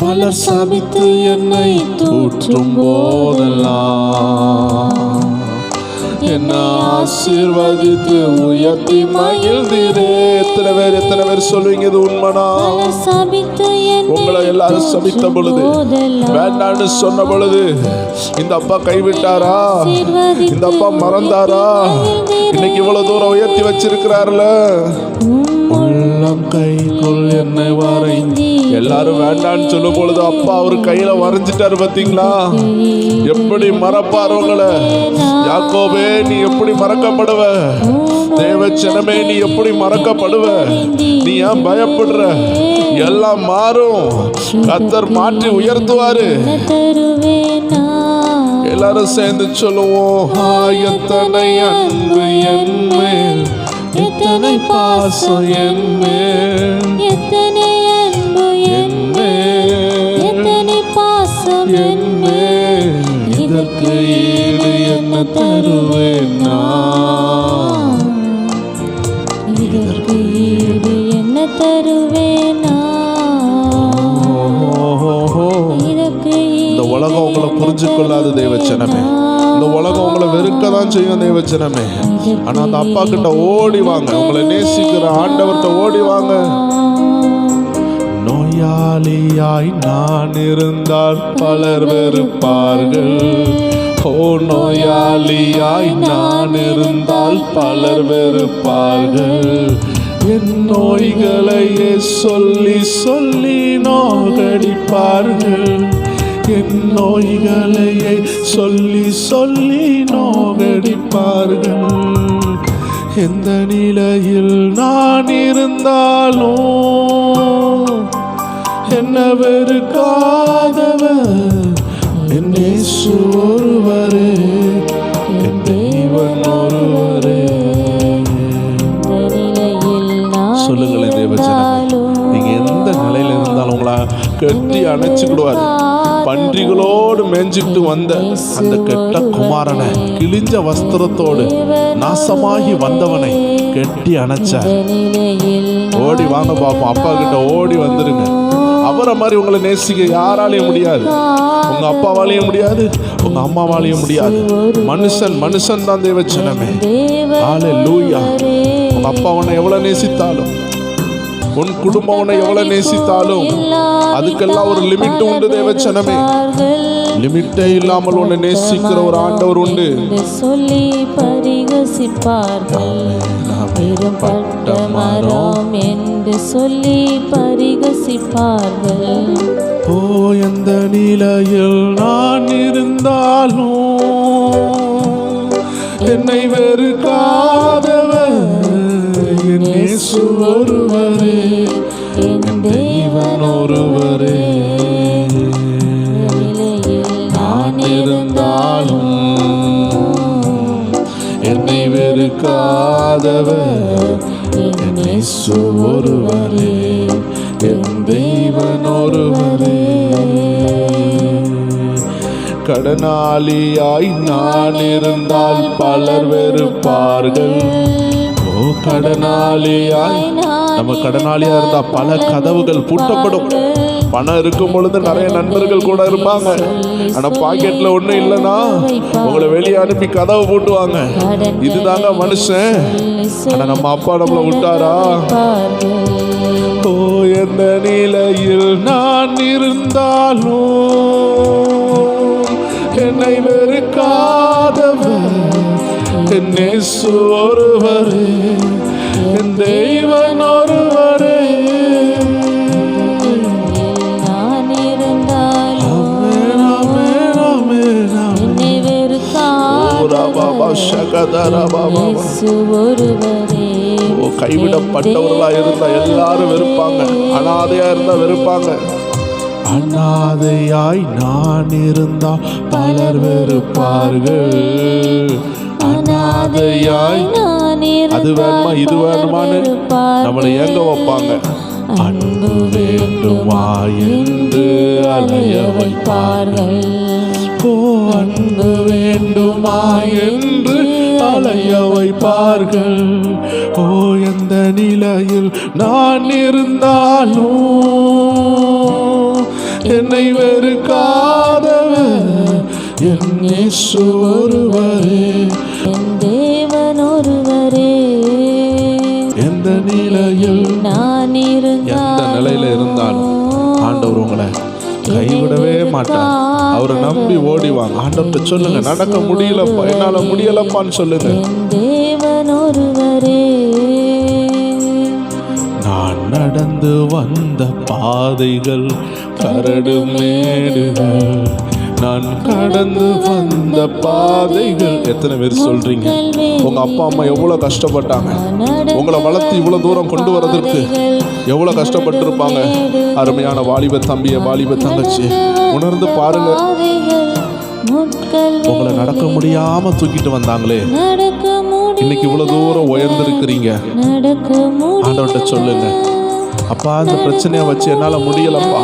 A: பலர் சபித்து என்னை தூற்றும் போதெல்லாம் என்னை ஆசீர்வதித்து உயர்த்தி மகிழ்ந்தீரே. எத்தனை பேர் சொல்லுவீங்க இது உண்மைனா? உங்களை எல்லாரும் சபித்த பொழுது, வேண்டான்னு சொன்ன பொழுது, இந்த அப்பா கைவிட்டாரா, இந்த அப்பா மறந்தாரா, இன்னைக்கு இவ்வளவு தூரம் உயர்த்தி வச்சிருக்கிறாருல. உள்ளம் கைக்குள் என்னை வரைந்தி. எல்லாரும் வேண்டான்னு சொல்லும் பொழுது அப்பா அவர் கையில வரைஞ்சிட்டாரு. பாத்தீங்களா எப்படி மறப்பார் உங்களை? யாக்கோபே, நீ எப்படி மறக்கப்படுவ? தேவச்சனமே, நீ எப்படி மறக்கப்படுவ? நீ ஏன் பயப்படுற? எல்லாம் மாறும், கர்த்தர் மாற்றி உயர்த்துவாரு. எல்லாரும் சேர்ந்து சொல்லுவோம், எத்தனை அன்பு என் மேல், எத்தனை பாசம் என் மேல்,
B: எத்தனை அன்பு என் மேல், எத்தனை பாசம் என் மேல்.
A: இதற்கு ஈடு என்ன தருவேனா?
B: இதற்கு ஈடு என்ன தருவேனா?
A: இந்த உலகம் உங்களை புரிஞ்சு கொள்ளாது தேவச்சனமே. இந்த உலகம் உங்களை வெறுக்க தான் செய்யும் தேவச்சனமே. ஆனா அந்த அப்பா கிட்ட ஓடி வாங்க, உங்களை நேசிக்கிற ஆண்டவர்கிட்ட ஓடி வாங்க. நோயாளியாய் நான் இருந்தால் பலர் வெறுப்பார்கள். ஓ, நோயாளியாய் நான் இருந்தால் பலர் வெறுப்பார்கள். என் நோய்களையே சொல்லி சொல்லி நோகடிப்பார்கள். என் நோய்களையே சொல்லி சொல்லி நோகடிப்பார்கள். எந்த நிலையில் நான் இருந்தாலும் என்ன வெறுக்காதவர் என் இயேசு ஒருவரே, என் தேவன் ஒருவரே. சொல்லுங்களேன் தேவஜனமே, நீங்க எந்த நிலையில இருந்தாலும் உங்களை கட்டி அணைச்சுக்கிடுவாரு. பன்றிகளோடு மேய்ஞ்சிட்டு வந்த அந்த கெட்ட குமாரனை, கிழிஞ்ச வஸ்திரத்தோடு நாசமாகி வந்தவனை கெட்டி அணைச்சார். ஓடி வாங்க பாப்போம், அப்பா கிட்ட ஓடி வந்துருங்க. அவரை மாதிரி உங்களை நேசிக்க யாராலையும் முடியாது. உங்க அப்பாவாலையும் முடியாது, உங்க அம்மாவாலையும் முடியாது. மனுஷன் தான் தேவச்சனமே. ஹல்லேலூயா. உங்க அப்பா உன்னை எவ்வளவு நேசித்தாலும், உன் குடும்பம் உன்னை எவ்வளவு நேசித்தாலும், அதுக்கெல்லாம் ஒரு லிமிட் உண்டு தேவச்சனமே. லிமிட்டே இல்லாமல் உன்னை நேசிக்கிற ஒரு ஆண்டவர் உண்டு.
B: சொல்லி பரிகசிப்பார்கள், பெரும்பட்ட மரம் என்று சொல்லி பரிகசிப்பார்கள்.
A: ஓ, எந்த நிலையில் நான் இருந்தாலும் என்னை வெறுக்காதவர் என் இயேசு ஒருவரே, என் தேவன் ஒருவரே. நான் இருந்தாலும் என்னை வெறுக்காதவர் என் இயேசு ஒருவரே, என் தேவன் ஒருவரே. கடனாளியாய் நான் இருந்தால் பலர் வெறுப்பார்கள். ஓ, கடனாளியாய், நம்ம கடனாளியா இருந்தா பல கதவுகள் பூட்டப்படும். பணம் இருக்கும் பொழுது நிறைய நண்பர்கள் கூட இருப்பாங்க. ஆனா பாக்கெட்ல ஒண்ணும் இல்லைன்னா உங்களை வெளியே அனுப்பி கதவை போட்டுவாங்க. இதுதாங்க மனுஷன். ஆனா நம்ம அப்பா நம்மளை விட்டாரா? ஓ, எந்த நிலையில் நான் இருந்தாலும் என்னை வெறுக்காதவர் என் இயேசு ஒருவரே, என் தெய்வன் ஒருவரே.
B: நான் இருந்தாலும் என்னை வெறுக்காதவர் ஒருவரே.
A: கைவிடப்பட்டவர்களா இருந்தா எல்லாரும் வெறுப்பாங்க. அனாதையா இருந்தா வெறுப்பாங்க. அனாதையாய் நான் இருந்தா பலர் வெறுப்பார்கள். அனாதையாய் அது வேணுமா இது வேணுமான்னு நம்மளை ஏங்க வைப்பாங்க. அன்பு வேண்டுமா என்று அலைய வைப்பார்கள். ஓ, அன்பு வேண்டுமா என்று அலைய வைப்பார்கள். ஓ, எந்த நிலையில் நான் இருந்தாலும் என்னை வெறுக்காதவர் என் இயேசு ஒருவரே,
B: என் தேவன் ஒருவரே.
A: எந்த நிலையில்
B: நான்
A: எந்த நிலையில இருந்தாலும் ஆண்டவர் உங்களை கைவிடவே மாட்டார். அவரை நம்பி ஓடிவாங்க. ஆண்டவர்கிட்ட சொல்லுங்க, நடக்க முடியலப்பா, என்னால முடியலப்பான்னு சொல்லுங்க.
B: தேவன் ஒருவரே.
A: நான் நடந்து வந்த பாதைகள் கரடு மேடுகள், நான் கடந்து வந்த பாதைகள். எத்தனை பேர் சொல்றீங்க உங்க அப்பா அம்மா எவ்வளவு கஷ்டப்பட்டாங்க? உங்களை வளர்த்து இவ்வளவு தூரம் கொண்டு வரதற்கு எவ்வளவு கஷ்டப்பட்டு இருப்பாங்க? அருமையான வாலிப தம்பிய, வாலிப தங்கச்சி, உணர்ந்து பாருங்க. உங்களை நடக்க முடியாம தூக்கிட்டு வந்தாங்களே, இன்னைக்கு இவ்வளவு தூரம் உயர்ந்திருக்கிறீங்க. ஆண்டவர்கிட்ட சொல்லுங்க, அப்பா இந்த பிரச்சனைய வச்சு என்னால முடியலப்பா,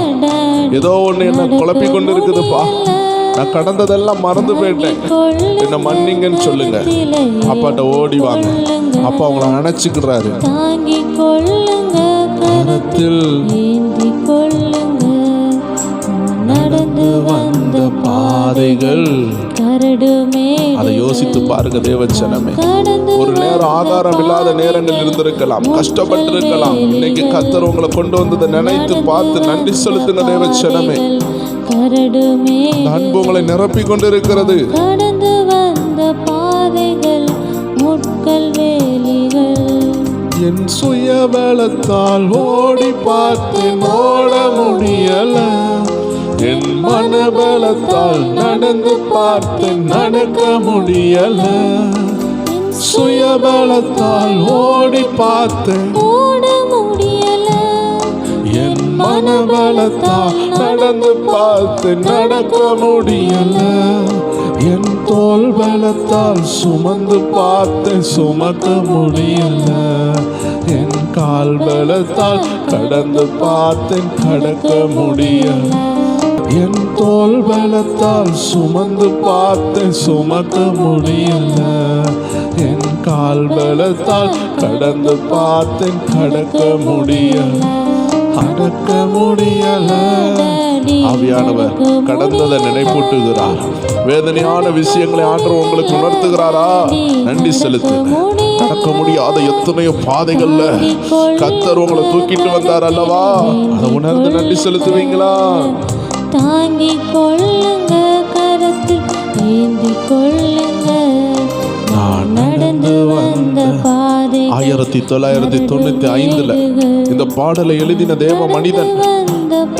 A: ஏதோ ஒண்ணு என்ன குழப்பி கொண்டு இருக்குதுப்பா, நான் கடந்ததெல்லாம் மறந்து போயிட்டேன், என்ன மன்னிங்கன்னு சொல்லுங்க. அப்பாட்ட ஓடி வாங்க. அப்பா உங்களை நினைச்சுக்கிறாரு. கரத்தில் நடந்து வந்த பாதைகள் அதை யோசித்து பாருங்க தேவச்சனமே. ஒரு நேரம் ஆகாரம் இல்லாத நேரங்கள் இருந்திருக்கலாம், கஷ்டப்பட்டு இருக்கலாம். இன்னைக்கு கர்த்தர் உங்களை கொண்டு வந்ததை நினைத்து பார்த்து நன்றி செலுத்துங்க தேவச்சனமே. அன்பு உங்களை நிரப்பி கொண்டு இருக்கிறது.
B: கடந்து வந்த பாதைகள் முட்கள் வேலிகள்.
A: என் சுய பலத்தால் ஓடி பார்த்தேன், ஓட முடியல. என் மன பலத்தால் நடந்து பார்த்தேன், நடக்க முடியல. சுய பலத்தால் ஓடி பார்த்தேன்,
B: ஓட முடியல.
A: என் மன பலத்தால் நடந்து பார்த்தேன், நடக்க முடியல. என் தோள் பலத்தால் சுமந்து பார்த்தேன், சுமக்க முடியல. என் கால் பலத்தால் கடந்து பார்த்தேன், கடக்க முடியல. என் தோள் பலத்தால் சுமந்து பார்த்தேன், சுமக்க முடியல. என் கால் பலத்தால் கடந்து பார்த்தேன், கடக்க முடியல. அடக்க முடியல. ஆவியானவர் கடந்ததை நினைப்பூட்டுகிறார். வேதனையான விஷயங்களை ஆண்டவர் உங்களுக்கு உணர்த்துகிறாரா? நன்றி செலுத்துங்க. நடக்க முடியாத எத்தனையோ பாதைகள்ல கர்த்தர் உங்களை தூக்கிட்டு வந்தார் அல்லவா? அதை உணர்ந்து நன்றி செலுத்துவீங்களா?
B: தாங்கிக் கொள்ளுங்க, கரத்தில் ஏந்திக் கொள்ளுங்க.
A: நான் நடந்து வந்த
B: பாதை
A: 1995 இந்த பாடலை எழுதின தேவ மனிதன்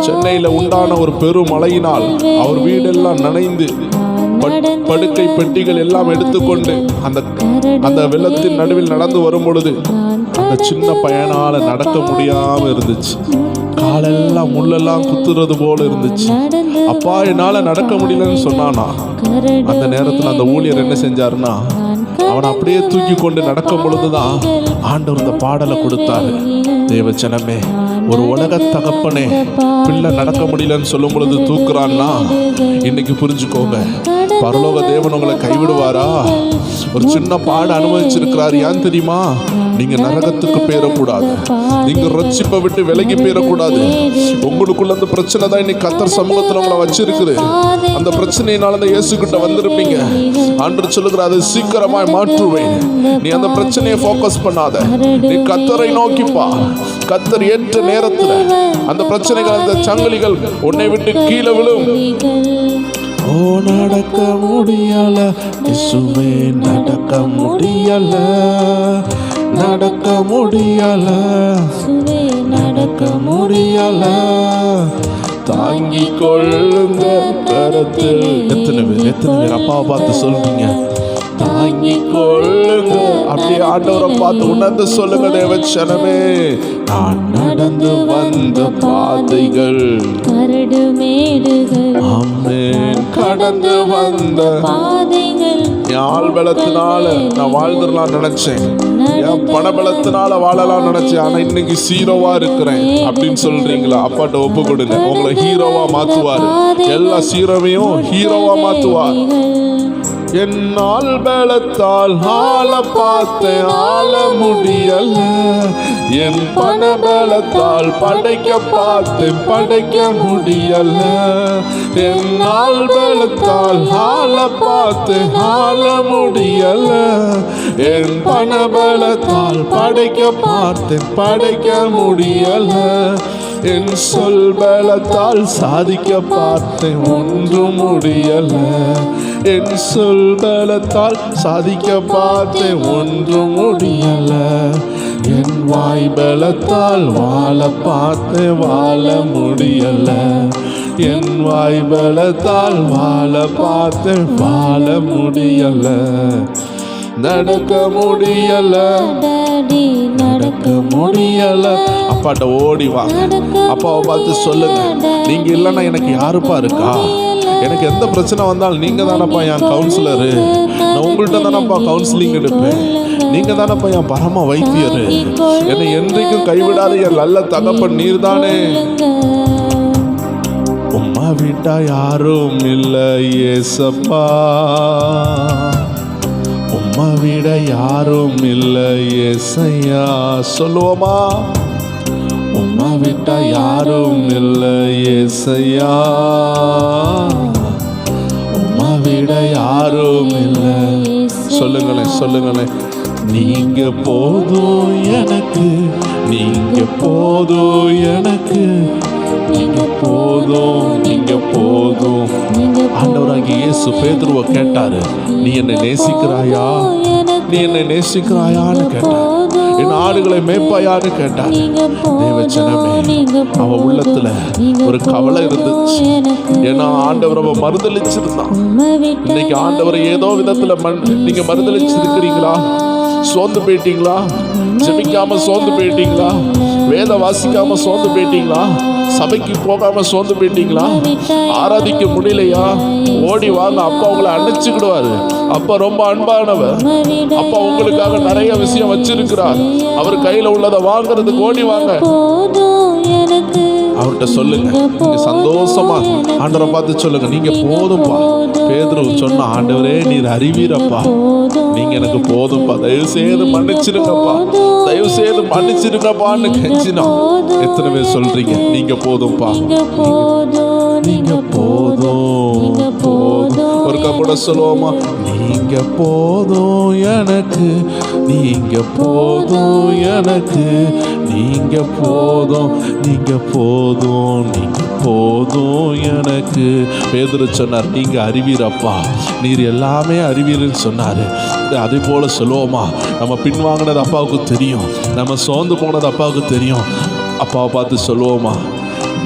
A: சென்னையில உண்டான ஒரு பெரும் மழையினால் அவர் வீடெல்லாம் நனைந்து படுக்கை பெட்டிகள் எல்லாம் எடுத்துக்கொண்டு அந்த வெள்ளத்தின் நடுவில் நடந்து வரும் பொழுது அந்த சின்ன பையனால நடக்க முடியாம இருந்துச்சு. காலெல்லாம் முள்ளெல்லாம் குத்துறது போல இருந்துச்சு. அப்பா என்னால நடக்க முடியலன்னு சொன்னானா. அந்த நேரத்துல அந்த ஊழியர் என்ன செஞ்சாருன்னா, அவனை அப்படியே தூக்கி கொண்டு நடக்கும் பொழுதுதான் ஆண்டவர் இந்த பாடலை கொடுத்தாரு. தேவச்சனமே, ஒரு உலக தகப்பனே பிள்ளை நடக்க முடியலன்னு சொல்லும் பொழுது தூக்குறான்னா, இன்னைக்கு புரிஞ்சுக்கோங்க, பரலோக தேவன் உங்களை கைவிடுவாரா? ஒரு சின்ன பாடு அனுபவிச்சிருக்கிறார். ஏன் தெரியுமா? நீங்க நரகத்துக்கு போயிடக்கூடாது, நீங்க ரட்சிப்பை விட்டு விலகி போயிடக்கூடாது. உங்களுக்குள்ள அந்த பிரச்சனை தான் இன்னைக்கு கர்த்தர் சமூகத்துல உங்களை வச்சிருக்குது. அந்த பிரச்சனையினால அந்த இயேசு கிட்ட வந்திருப்பீங்க. ஆண்டவர் சொல்லுகிறார், அதை சீக்கிரமாய் மாற்றுவேன். நீ அந்த பிரச்சனையை ஃபோக்கஸ் பண்ணாத, நீ கர்த்தரை நோக்கிப்பா. கர்த்தர் ஏற்ற நேரத்துல அந்த பிரச்சனைகள், அந்த சங்கிலிகள் உன்னை விட்டு கீழே விழும். ஓ நடக்க முடியல இயேசுவே, நடக்க முடியல, நடக்க முடியல, நடக்க முடியல, தாங்கிக் கொள்ளுங்க கரத்தில். எத்தனை பேர் அப்பாவை பார்த்து சொல்றீங்க? தாங்கிக் கொள்ளுங்க. அப்படியே ஆண்டவரை பார்த்து உணர்ந்து சொல்லுங்க, தேவச்சனமே, நான் நடந்து வந்த பாதைகள்,
B: கரடு மேடுகள்,
A: ஆமென், கடந்து வந்த
B: பாதைகள்,
A: என் ஆள் பலத்தினால நான் வாழ்ந்துடலாம் நினைச்சேன், என் பண பலத்தினால வாழலாம் நினைச்சேன், ஆனா இன்னைக்கு ஹீரோவா இருக்கிறேன் அப்படின்னு சொல்றீங்களா? அப்பாட்ட ஒப்பு கொடுங்க, உங்களை ஹீரோவா மாத்துவாரு. எல்லா ஹீரோவையும் ஹீரோவா மாத்துவார். என்னால் பலத்தால் ஆள பார்த்தேன், ஆள முடியல. என் பண பலத்தால் படைக்க பார்த்தேன், படைக்க முடியல. என்னால் பலத்தால் ஆள பார்த்தேன், ஆள முடியல. என் பண பலத்தால் படைக்க பார்த்தேன், படைக்க முடியல. என் சொல் பலத்தால் சாதிக்க பார்த்தேன், ஒன்றும் முடியல. என் சொல் பலத்தால் சாதிக்க பார்த்தேன், ஒன்றும் முடியல. என் வாய் பலத்தால் வாழ பார்த்தேன், வாழ முடியல. என் வாய் பலத்தால் வாழ பார்த்தேன், வாழ முடியல. நடக்க முடியல, நடக்க முடியல. அப்பாட்ட ஓடி வா, அப்பாவை பார்த்து சொல்லுங்க, நீங்க இல்லைன்னா எனக்கு யாருப்பா இருக்கா? எனக்கு எந்த பிரச்சனை வந்தாலும் நீங்க தானப்பா என் கவுன்சிலரு. நான் உங்கள்கிட்ட தானப்பா கவுன்சிலிங் எடுப்பேன். நீங்க தானப்பா என் பரம வைத்தியரு. என்னை என்றைக்கும் கைவிடாத என் நல்ல தகப்பன் நீர் தானே. உம்மா விட்டா யாரும் இல்லை ஏசப்பா, உம்மா விட யாரும் இல்லை ஏசையா. சொல்லுவோமா? உம்மா விட்டா யாரும் இல்லை ஏசையா, உம்மா விட யாரும் இல்லை. சொல்லுங்களேன், சொல்லுங்களேன். நீங்க போதும் எனக்கு, நீங்க போதும் எனக்கு, நீங்க போதும், நீங்க போதும். ஆண்டவராகிய இயேசு பேதுருவை கேட்டாரு, நீ என்னை நேசிக்கிறாயா, நீ என்னை நேசிக்கிறாயான்னு கேட்டார். என் ஆடுகளை மேய்ப்பாயான்னு கேட்டார். தேவச்சனமே, அவ உள்ளத்துல ஒரு கவலை இருந்துச்சு. ஏன்னா ஆண்டவர் அவ மறுதளிச்சிருந்தான். இன்னைக்கு ஆண்டவரை ஏதோ விதத்துல நீங்க மறுதளிச்சிருக்கிறீங்களா? சோர்ந்து போயிட்டீங்களா? ஜெபிக்காம சோர்ந்து போயிட்டீங்களா? வேத வாசிக்காம சோர்ந்து போயிட்டீங்களா? சபைக்கு போகாம சோர்ந்து போயிட்டீங்களா? ஆராதிக்க முடியலையா? ஓடி வாங்க, அப்பா உங்களை அணைச்சுக்கிடுவாரு. அப்பா ரொம்ப அன்பானவர். அப்பா உங்களுக்காக நிறைய விஷயம் வச்சிருக்கிறார். அவர் கையில உள்ளதை வாங்குறதுக்கு ஓடி வாங்க. அவர்கிட்ட சொல்லுங்க, நீங்க சந்தோஷமா ஆண்டவரை பார்த்து சொல்லுங்க, நீங்க போதும்பா. பேதுரு சொன்ன, ஆண்டவரே நீர் அறிவீரப்பா, நீங்க எனக்கு போதும்பா, தயவு செய்து மன்னிச்சிருங்கப்பா, தயவு செய்து மன்னிச்சிருங்கப்பான்னு கெஞ்சினா. எத்தனை பேர் சொல்றீங்க நீங்க போதும்பா, நீங்க போதும், போதும். ஒரு கூட சொல்லுவோமா? நீங்க போதும் எனக்கு, நீங்க போதும் எனக்கு, நீங்க போதும், நீங்க போதும், நீங்க போதும் எனக்கு. பேதுரு சொன்னார், நீங்க அறிவீரப்பா, நீர் எல்லாமே அறிவீர்னு சொன்னாரு. அதே போல சொல்லுவோமா? நம்ம பின்வாங்கினது அப்பாவுக்கு தெரியும், நம்ம சோர்ந்து போனது அப்பாவுக்கு தெரியும். அப்பாவை பார்த்து சொல்லுவோமா?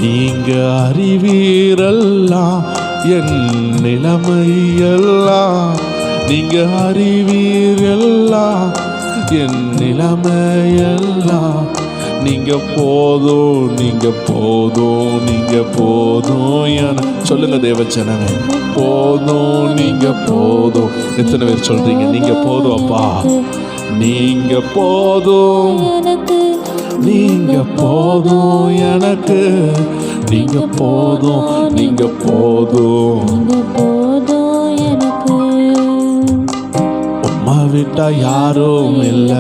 A: நீங்க அறிவீரெல்லாம் என் நிலைமையெல்லாம், நீங்க அறிவீரெல்லாம் என் நிலைமையெல்லாம். நீங்க போதும், நீங்க போதும், நீங்க போதும் என சொல்லுங்க தேவச்சனமே. போதும், நீங்க போதும். எத்தனை பேர் சொல்றீங்க நீங்க போதும் அப்பா, நீங்க போதும், நீங்க போதும் எனக்கு, நீங்க போதும், நீங்க போதும்,
B: போதும் எனக்கு.
A: விட்டா யாரும் இல்ல.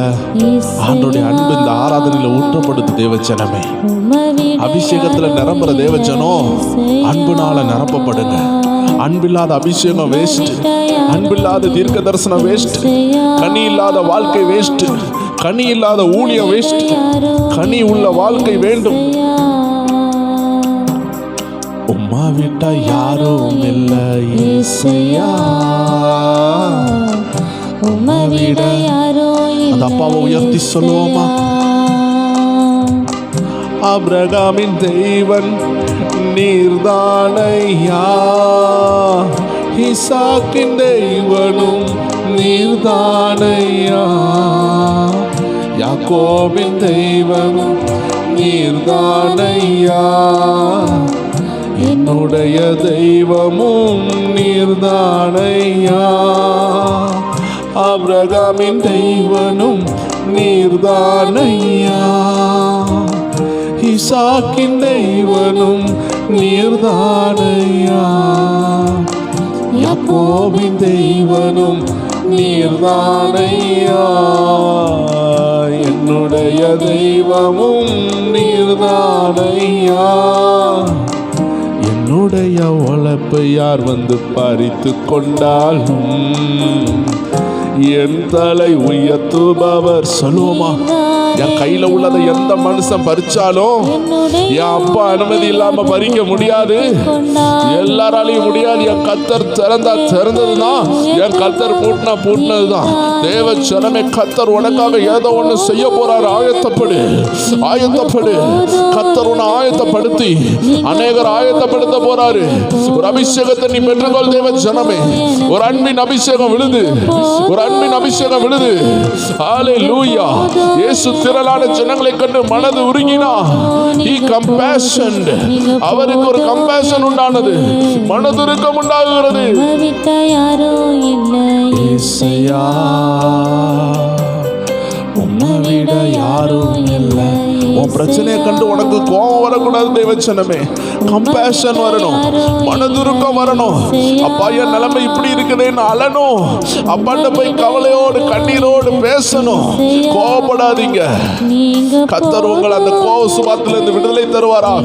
A: ஆண்டோடைய அன்பு இந்த ஆராதனையில ஊற்றப்படுது தேவச்சனமே. அபிஷேகத்துல நிரம்புற தேவச்சனம் அன்புனால நிரப்பப்படுங்க. அன்பில்லாத அபிஷேகம் வேஸ்ட், அன்பில்லாத தீர்க்க தரிசனம் வேஸ்ட், கனி இல்லாத வாழ்க்கை வேஸ்ட், கனி இல்லாத ஊழியம் வேஸ்ட். கனி உள்ள வாழ்க்கை வேண்டும். உம்மா விட்டா யாரும் இல்ல இயேசையா. உம்மா விட அந்த அப்பாவை உயர்த்தி சொல்லுவோமா? ஆபிரகாமின் தெய்வன் நீர்தானையா, ஈசாக்கின் தெய்வனும் நீர்தானையா, யாக்கோபின் தெய்வனும் நீர்தானையா, என்னுடைய தெய்வமும் நீர்தானையா. ஆபிரகாமின் தெய்வனும் நீர்தானையா, ஈசாக்கின் தெய்வனும் நீர்தானையா, யாக்கோபின் தெய்வனும் நீர்தானையா, என்னுடைய தெய்வமும் நீர்தானையா. என்னுடைய உழைப்பை யார் வந்து பறித்து கொண்டாலும் என் தலை உயர்த்துபவர். சொல்லுவோமா? என் கையில உள்ளதை எந்த மனுஷன் பறிச்சாலும் என் அப்பா அனுமதி இல்லாம பறிக்க முடியாது. எல்லாராலையும் முடியாது. என் கர்த்தர் திறந்ததுதான், என் கர்த்தர் பூட்டினதுதான். தேவ ஜனமே, கர்த்தர் உனக்காக ஏதோ ஒண்ணு செய்ய போறாரு. ஆயத்தப்படு, ஆயத்தப்படு. கர்த்தர் உன்னை ஆயத்தப்படுத்தி அநேகர் ஆயத்தப்படுத்த போறாரு. ஒரு அபிஷேகத்தை நீ பெற்றுக்கொள் தேவ ஜனமே. ஒரு அன்பின் அபிஷேகம் விழுது, ஒரு அன்பின் அபிஷேகம் விழுது. ஹல்லேலூயா. இயேசு திரளான ஜனங்களை கண்டு மனது உருகினா. He compassioned. அவருக்கு ஒரு கம்பேஷன் உண்டானது, மனதுருக்கம் உண்டாகிறது. இயேசையா, உம்மை விட யாரும் இல்லை. உன் பிரச்சனையை கண்டு உனக்கு கோபம் வரக்கூடாது தேவச்சனமே. கம்பேஷன் வரணும், மனதுருக்கம் வரணும். அப்பா என் நிலைமை இப்படி இருக்குதுன்னு அழணும். அப்பாட்ட போய் கவலையோடு கண்ணீரோடு பேசணும். கோபப்படாதீங்க. கர்த்தர் உங்களை அந்த கோப சுபாத்திலிருந்து விடுதலை தருவாராக.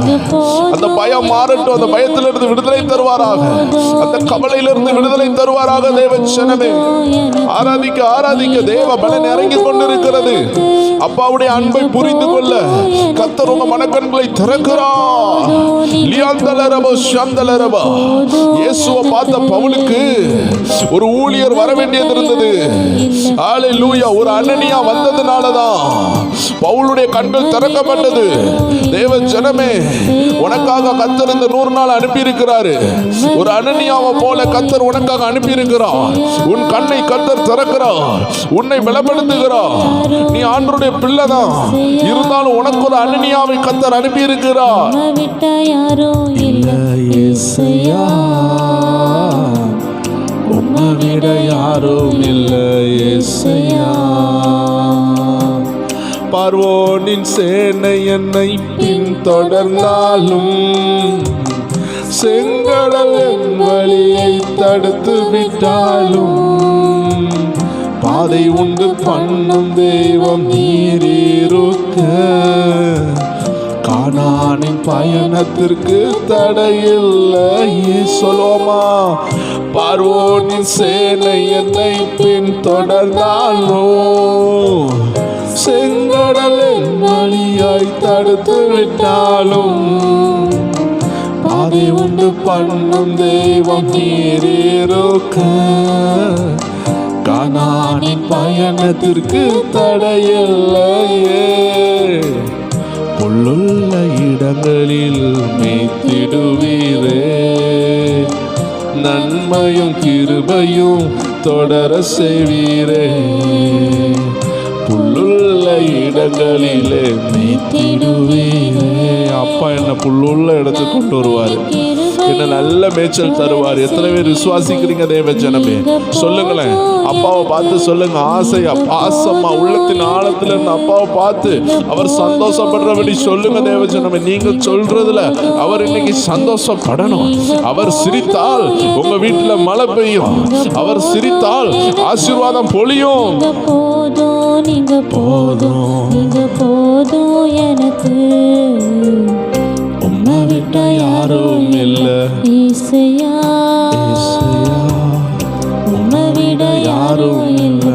A: அந்த பயம் மாறட்டும், அந்த பயத்திலிருந்து விடுதலை தருவாராக. அந்த கவலையிலிருந்து விடுதலை தருவாராக தேவச்சனமே. ஆராதிக்க ஆராதிக்க தேவ பலன் இறங்கி கொண்டிருக்கிறது. அப்பாவுடைய அன்பை புரிந்து கொள்ள கர்த்தர் உங்க மனக்கண்களை திறக்கிறார். இயேசுவை பார்த்த பவுலுக்கு ஒரு ஊழியர் வர வேண்டியது இருந்தது. ஹல்லேலூயா. ஒரு அனனியா வந்ததுனாலதான் பவுலுடைய கண்கள் திறக்கப்பட்டது. தேவ ஜனமே, உனக்காக கர்த்தர் இந்த 100 நாள் அனுப்பி இருக்கிறாரு. ஒரு அனனியாவை போல கர்த்தர் உனக்காக அனுப்பி இருக்கிறார். உன் கண்ணை கர்த்தர் திறக்கிறார், உன்னை பலப்படுத்துகிறார். நீ ஆண்டவருடைய பிள்ளைதான், இருந்தாலும் உனக்கு ஒரு அனனியாவை கர்த்தர் அனுப்பி இருக்கிறார். இயேசையா, உம்மை விட யாரும் இல்லை. இயேசையா, பார்வோனின் சேனை என்னை பின்தொடர்ந்தாலும் செங்கடல் என் வழியை தடுத்து விட்டாலும் பாதை உண்டு பண்ணும் தெய்வம் நீரிருக்க. கானானின் பயணத்திற்கு தடையில்லையே. சொல்லுவோமா? பார்வோனின் சேனை என்னை பின்தொடர்ந்தாலோ செங்கடலின் வழியாய் தடுத்து விட்டாலும் பாதை உண்டு பண்ணும் தெய்வம் நீரிருக்க. கானானின் பயணத்திற்கு தடையில்லையே. புல்லுள்ள இடங்களில் மேய்த்திடுவீரே, நன்மையும் கிருபையும் தொடர செய்வீரே. புல்லுள்ள இடங்களிலே மேய்த்திடுவீரே. அப்பா என்ன புல்லுள்ள இடத்துக்கு கொண்டு வருவாரு. என்ன நல்ல மேய்ச்சல் தருவார். எத்தனை பேர் விசுவாசிக்கிறீங்க தேவ ஜனமே? சொல்லுங்களேன். அப்பாவை பார்த்து சொல்லுங்க, ஆசையா பாசமா உள்ளத்தின் ஆழத்துல இருந்து அப்பாவை பார்த்து அவர் சந்தோஷப்படுறபடி சொல்லுங்க தேவ ஜனமே. நீங்க சொல்றதுல அவர் இன்னைக்கு சந்தோஷப்படணும். அவர் சிரித்தால் உங்க வீட்டுல மழை பெய்யும். அவர் சிரித்தால் ஆசீர்வாதம் பொழியும்.
B: நீங்க போதும் எனக்கு,
A: உம்மை விட்ட யாரும் இல்ல
B: ஈசையா,
A: உம்மை விட யாரும் இல்ல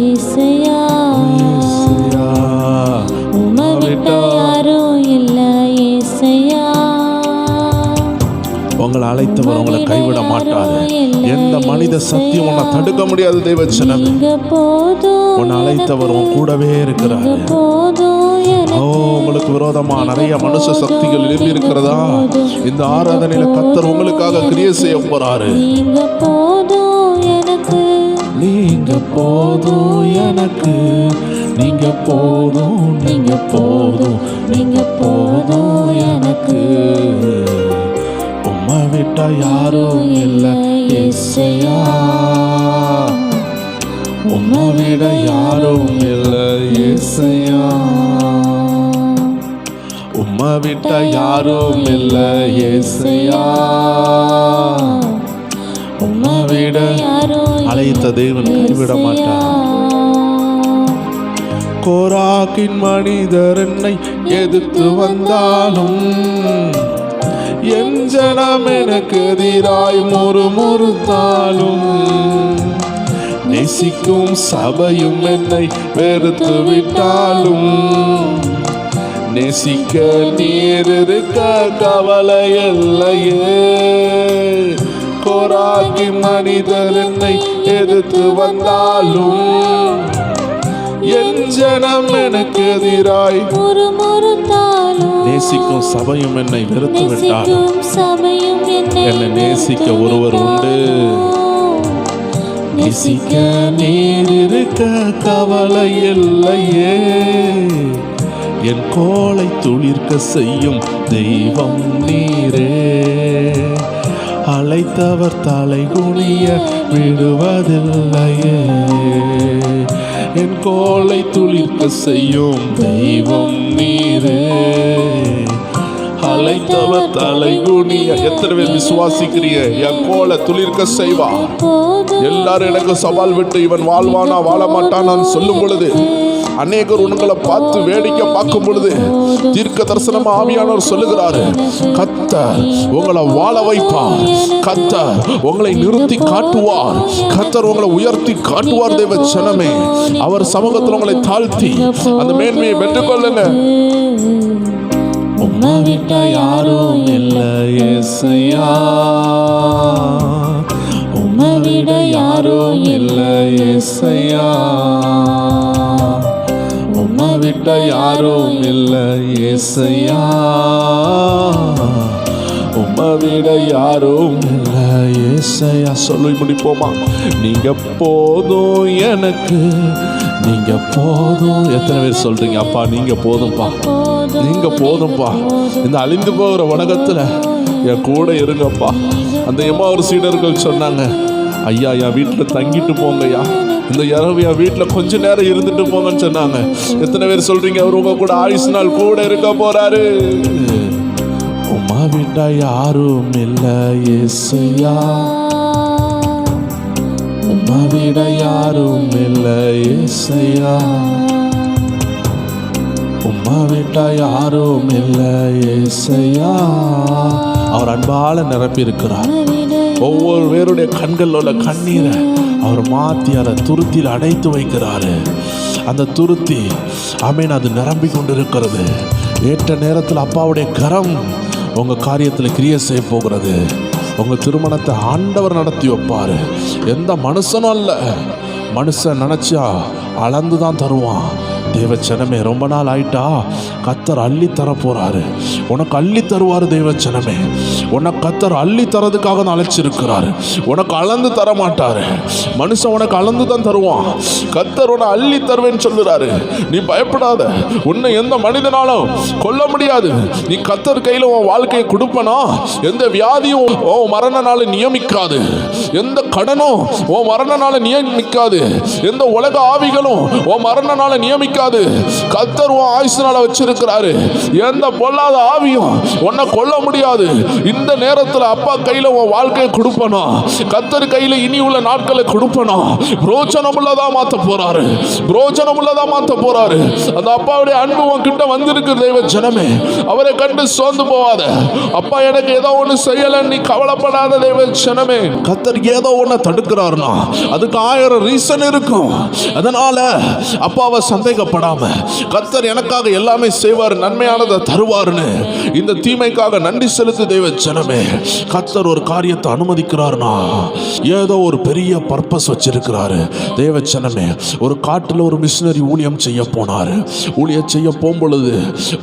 B: ஈசையா, உம்மை விட்ட யாரும் இல்ல ஈசையா.
A: உங்களை அழைத்தவர் உங்களை கைவிட மாட்டாரு. எந்த மனித சத்தியம் உன்னை தடுக்க முடியாது தேவ ஜனமே. உன்னை அழைத்தவர் உன் கூடவே இருக்கிறாரு. உங்களுக்கு விரோதமா நிறைய மனுஷ சக்திகள் எழுப்பி இருக்கிறதா? இந்த ஆராதனையில கர்த்தர் உங்களுக்காக கிரியை செய்ய போறாரு. நீங்க போதும் எனக்கு, நீங்க போதும் எனக்கு, நீங்க போதும், நீங்க போதும், நீங்க போதும் எனக்கு. உம்மை விட்டா யாரும் இல்ல இயேசையா, உம்மை விட யாரும் இல்ல இயேசையா, உம்மை விட்டா யாரும் இல்ல இயேசையா, உம்மை விட அழைத்த தேவன் கைவிட மாட்டார். கோராக்கின் மனிதர் என்னை எதிர்த்து வந்தாலும் என் ஜனம் எனக்கு எதிராய் முறுமுறுத்தாலும் நேசிக்கும் சபையும் என்னை வெறுத்து விட்டாலும் நேசிக்க நீர் இருக்க கவலை இல்லையே. கோராக்கி மனிதர் என்னை எதிர்த்து வந்தாலும் என் ஜனம் எனக்கு எதிராய் நேசிக்கும் சபையும் என்னை வெறுத்து விட்டாலும் என்னை நேசிக்க ஒருவர் உண்டு. நேசிக்க நீர் இருக்க கவலை இல்லையே. என் கோலை துளிர்க்க செய்யும் தெய்வம் நீரே. அழைத்தவர் தலை குனிய விடுவதில்லையே. என் கோலை துளிர்க்க செய்யும் தெய்வம் நீரே. அழைத்தவர் தலை குனிய. எத்தனை பேர் விசுவாசிக்கிறீங்க? என் கோலை துளிர்க்க செய்வார். எல்லாரும் எனக்கு சவால் விட்டு இவன் வாழ்வானா வாழ மாட்டானான்னு சொல்லும் பொழுது, அநேகர் உங்களை பார்த்து வேடிக்கை பார்க்கும் பொழுது தீர்க்க தரிசனமா ஆவியானவர் சொல்லுகிறாரு, கர்த்தர் உங்களை வாழ வைப்பார், கர்த்தர் உங்களை நிறுத்தி காட்டுவார், கர்த்தர் உங்களை உயர்த்தி காட்டுவார். தேவ ஜனமே, அவர் சமூகத்தில் உங்களை தாழ்த்தி அந்த மேன்மையை பெற்றுக்கொள்ளுங்க. உம்மை விட்ட யாரும் இல்லை இயேசையா, உம்மை விட யாரும் இல்லை இயேசையா, உம்மை விட்ட யாரும் இல்லை இயேசையா, உம்மை விட யாரும் இல்லை இயேசையா. சொல்லி முடிப்போமா? நீங்க போதும் எனக்கு, நீங்க போதும். எத்தனை பேர் சொல்றீங்க, அப்பா நீங்க போதும்பா, நீங்க போதும்பா, இந்த அழிந்து போகிற உலகத்துல என் கூட இருங்கப்பா. அந்த எம்மாவூர் சீடர்கள் சொன்னாங்க, ஐயா என் வீட்டில் தங்கிட்டு போங்கய்யா, இந்த இரவு என் வீட்டில் கொஞ்ச நேரம் இருந்துட்டு போங்கன்னு சொன்னாங்க. எத்தனை பேர் சொல்றீங்க, அவர் உங்க கூட ஆயுசு நாள் கூட இருக்க போறாரு? உம்மா விட்டா யாரும் இல்லை இயேசையா, உம்மா விட யாரும் இல்லை இயேசையா, உம்மா விட்டா யாரும் இல்லை இயேசையா. அவர் அன்பால நிரப்பி இருக்கிறார். ஒவ்வொரு பேருடைய கண்களில் உள்ள கண்ணீரை அவர் மாற்றி அதை துருத்தியில் அடைத்து வைக்கிறாரு. அந்த துருத்தி ஆமேன், அது நிரம்பி கொண்டு இருக்கிறது. ஏற்ற நேரத்தில் அப்பாவுடைய கரம் உங்கள் காரியத்தில் கிரியை செய்ய போகிறது. உங்கள் திருமணத்தை ஆண்டவர் நடத்தி வைப்பார். எந்த மனுஷனும் அல்ல, மனுஷன் நினச்சா அளந்து தான் தருவான். தேவச்சனமே, ரொம்ப நாள் ஆயிட்டா கத்தர் அள்ளி தர போறாரு. உனக்கு அள்ளி தருவார் தேவச்சனமே. உனக்கு கத்தர் அள்ளி தரதுக்காக தான் அழைச்சிருக்கிறாரு. உனக்கு அளந்து தர மாட்டாரு. மனுஷன் உனக்கு அளந்து தான் தருவான். கத்தர் உன்னை அள்ளி தருவேன்னு சொல்லுறாரு. நீ பயப்படாத. உன்னை எந்த மனிதனாலும் கொல்ல முடியாது. நீ கத்தர் கையில உன் வாழ்க்கையை கொடுப்பனா எந்த வியாதியும் உன் மரண நாளை நியமிக்காது. எந்த கடனும் உன் மரண நாளை நியமிக்காது. எந்த உலக ஆவிகளும் உன் மரண நாளை நியமிக்காது. கத்தர் உன் ஆயுசு நாளை வச்சிருக்கிறாரு. எந்த பொல்லாத ஆவியும் உன்னை கொல்ல முடியாது. இந்த நேரத்தில் அப்பா கையில உன் வாழ்க்கையை கொடுப்பனா, கத்தர் கையில இனி உள்ள நாட்களை கொடுப்பனா, பிரோஜனம் உள்ளதா மாத்த போறாரு. பிரோஜனம் உள்ளதா மாத்த போறாரு. அந்த அப்பாவுடைய அன்பு உன் கிட்ட வந்திருக்கு தெய்வ ஜனமே. அவரை கண்டு சோர்ந்து போவாத. அப்பா எனக்கு ஏதோ ஒண்ணு செய்யல நீ கவலைப்படாத தெய்வ ஜனமே. கத்தர் ஏதோ ஒண்ணு தடுக்கிறாருன்னா அதுக்கு 1000 ரீசன் இருக்கும். அதனால அப்பாவை சந்தேகப்படாம கத்தர் எனக்காக எல்லாமே செய்வார், நன்மையானதை தருவார்னு இந்த தீமைக்காக நன்றி செலுத்து தெய்வ ஜனமே. கத்தர் ஒரு காரியத்தை அனுமதிக்கிறார்னா ஏதோ ஒரு பெரிய பர்பஸ் வச்சிருக்கிறாரு தெய்வ ஜனமே. ஒரு காட்டில் ஒரு மிஷினரி ஊழியம் செய்ய போனாரு. ஊழியம் செய்ய போகும்பொழுது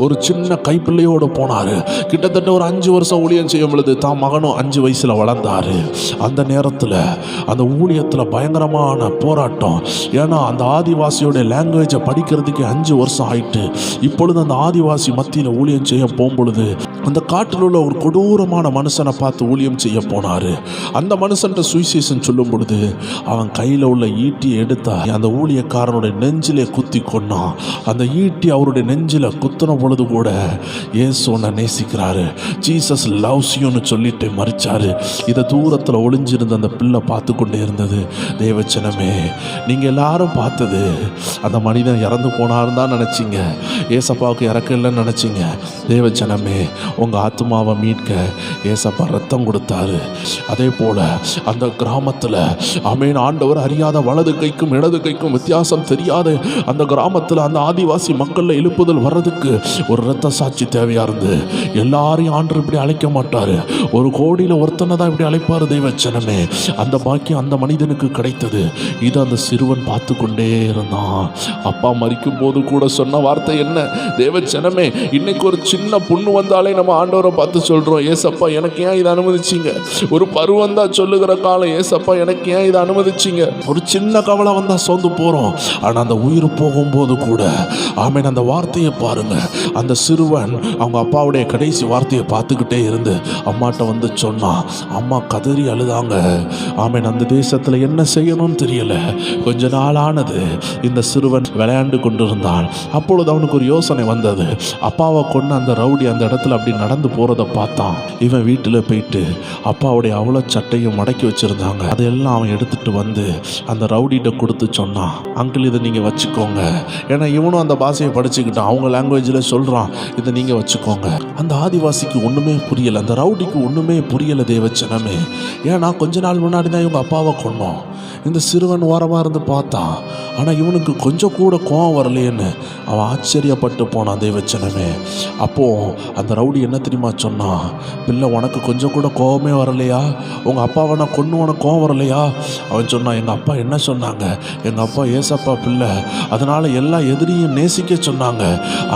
A: ஒரு சின்ன கைப்பிள்ளையோடு போனாரு. கிட்டத்தட்ட ஒரு 5 வருஷம் ஊழியம் செய்யும் பொழுது தான் மகனும் 5 வயசுல வளர்ந்தாரு. அந்த நேரத்தில் அந்த ஊழியத்தில் பயங்கரமான போராட்டம். ஏன்னா அந்த ஆதிவாசியோட லாங்குவேஜை படிக்கிறதுக்கு 5 வருஷம் ஆயிட்டு. இப்பொழுது அந்த ஆதிவாசி மத்தியில் ஊழியம் செய்ய போகும்பொழுது அந்த காட்டில் உள்ள ஒரு கொடூரமான மனுஷனை பார்த்து ஊழியம் செய்ய போனாரு. அந்த மனுஷன்ட்ட சுவிசேஷம் சொல்லும் பொழுது அவன் கையில் உள்ள ஈட்டியை எடுத்தா அந்த ஊழியக்காரனுடைய நெஞ்சிலே குத்தி கொன்னான். அந்த ஈட்டி அவருடைய நெஞ்சில குத்தின பொழுது கூட இயேசு உன்னை நேசிக்கிறாரு, ஜீசஸ் லவ்ஸ் யூன்னு சொல்லிட்டு மறிச்சாரு. இதை தூரத்தில் ஒளிஞ்சிருந்த அந்த பிள்ளை பார்த்து கொண்டே இருந்தது. தேவச்சனமே, நீங்க எல்லாரும் பார்த்தது அந்த மனிதன் இறந்து போனாருன்னு தான் நினைச்சிங்க. ஏசப்பாவுக்கு இறக்கலன்னு நினைச்சிங்க. தேவச்சனமே, உங்க ஆத்மாவை மீட்க ஏசப்பா ரத்தம் கொடுத்தாரு. அதே போல அந்த கிராமத்தில் ஆமென் ஆண்டவர் அறியாத வலது கைக்கும் இடது கைக்கும் வித்தியாசம் தெரியாத அந்த கிராமத்தில் அந்த ஆதிவாசி மக்கள் எழுப்புதல் வர்றதுக்கு ஒரு இரத்த சாட்சி தேவையா இருந்து எல்லாரையும் ஆண்டவர் இப்படி அழைக்க மாட்டாரு. 1 கோடியில் ஒருத்தனை தான் இப்படி அழைப்பாரு தெய்வச்சனமே. அந்த பாக்கியம் அந்த மனிதனுக்கு கிடைத்தது. இது அந்த சிறுவன் பார்த்து கொண்டே இருந்தான். அப்பா மரிக்கும் போது கூட சொன்ன வார்த்தை என்ன தேவச்சனமே? இன்னைக்கு ஒரு சின்ன புண்ணு வந்தாலே நம்ம ஆண்டவரை பார்த்து சொல்றோம், ஏசப்பா எனக்கு ஏன் இதை அனுமதிச்சிங்க? ஒரு பருவம் தான் சொல்லுகிற காலம், ஏசப்பா எனக்கு ஏன் இதை அனுமதிச்சிங்க? ஒரு சின்ன கவலை வந்தா சோர்ந்து போறோம். ஆனா அந்த உயிர் போகும்போது கூட ஆமென் அந்த வார்த்தையை பாருங்க. அந்த சிறுவன் அவங்க அப்பாவுடைய கடைசி வார்த்தையை பார்த்துக்கிட்டே இருந்து அம்மாட்ட வந்து சொன்னா. அம்மா கதறி அழுதாங்க. ஆமென் அந்த தேசத்துல என்ன செய்யணும்னு தெரியல. கொஞ்ச நாள் ஆனது. இந்த சிறுவன் விளையாண்டு கொண்டிருந்தான். அப்பொழுது அவனுக்கு ஒரு யோசனை வந்தது. அப்பாவை கொண்டு அந்த ரவுடி அந்த இடத்துல அப்படி நடந்து போறதை பார்த்தான். இவன் வீட்டில் போயிட்டு அப்பாவுடைய அவ்வளோ சட்டையும் மடக்கி வச்சிருந்தாங்க. அதையெல்லாம் அவன் எடுத்துட்டு வந்து அந்த ரவுடிகிட்ட கொடுத்து சொன்னான், அங்கிள் இதை நீங்கள் வச்சுக்கோங்க. ஏன்னா இவனும் அந்த பாஷையை படிச்சுக்கிட்டான். அவங்க லாங்குவேஜில் சொல்கிறான், இதை நீங்கள் வச்சுக்கோங்க. அந்த ஆதிவாசிக்கு ஒன்றுமே புரியலை, அந்த ரவுடிக்கு ஒன்றுமே புரியலை தேவச்சனமே. ஏன்னா கொஞ்ச நாள் முன்னாடி தான் இவங்க அப்பாவை கொன்னோம். இந்த சிறுவன் ஓரமாக இருந்து பார்த்தான். ஆனால் இவனுக்கு கொஞ்சம் கூட கோவம் வரலையேன்னு அவன் ஆச்சரியப்பட்டு போனான் தேவச்சனமே. அப்போது அந்த ரவுடி என்ன தெரியுமா சொன்னான்? பிள்ளை உனக்கு கொஞ்சம் கூட கோவமே வரலையா? உங்கள் அப்பாவை நான் கொன்று உனக்கு கோவம் வரலையா? அவன் சொன்னான், எங்கள் அப்பா என்ன சொன்னாங்க? எங்கள் அப்பா ஏசப்பா பிள்ளை, அதனால் எல்லா எதிரியும் நேசிக்க சொன்னாங்க.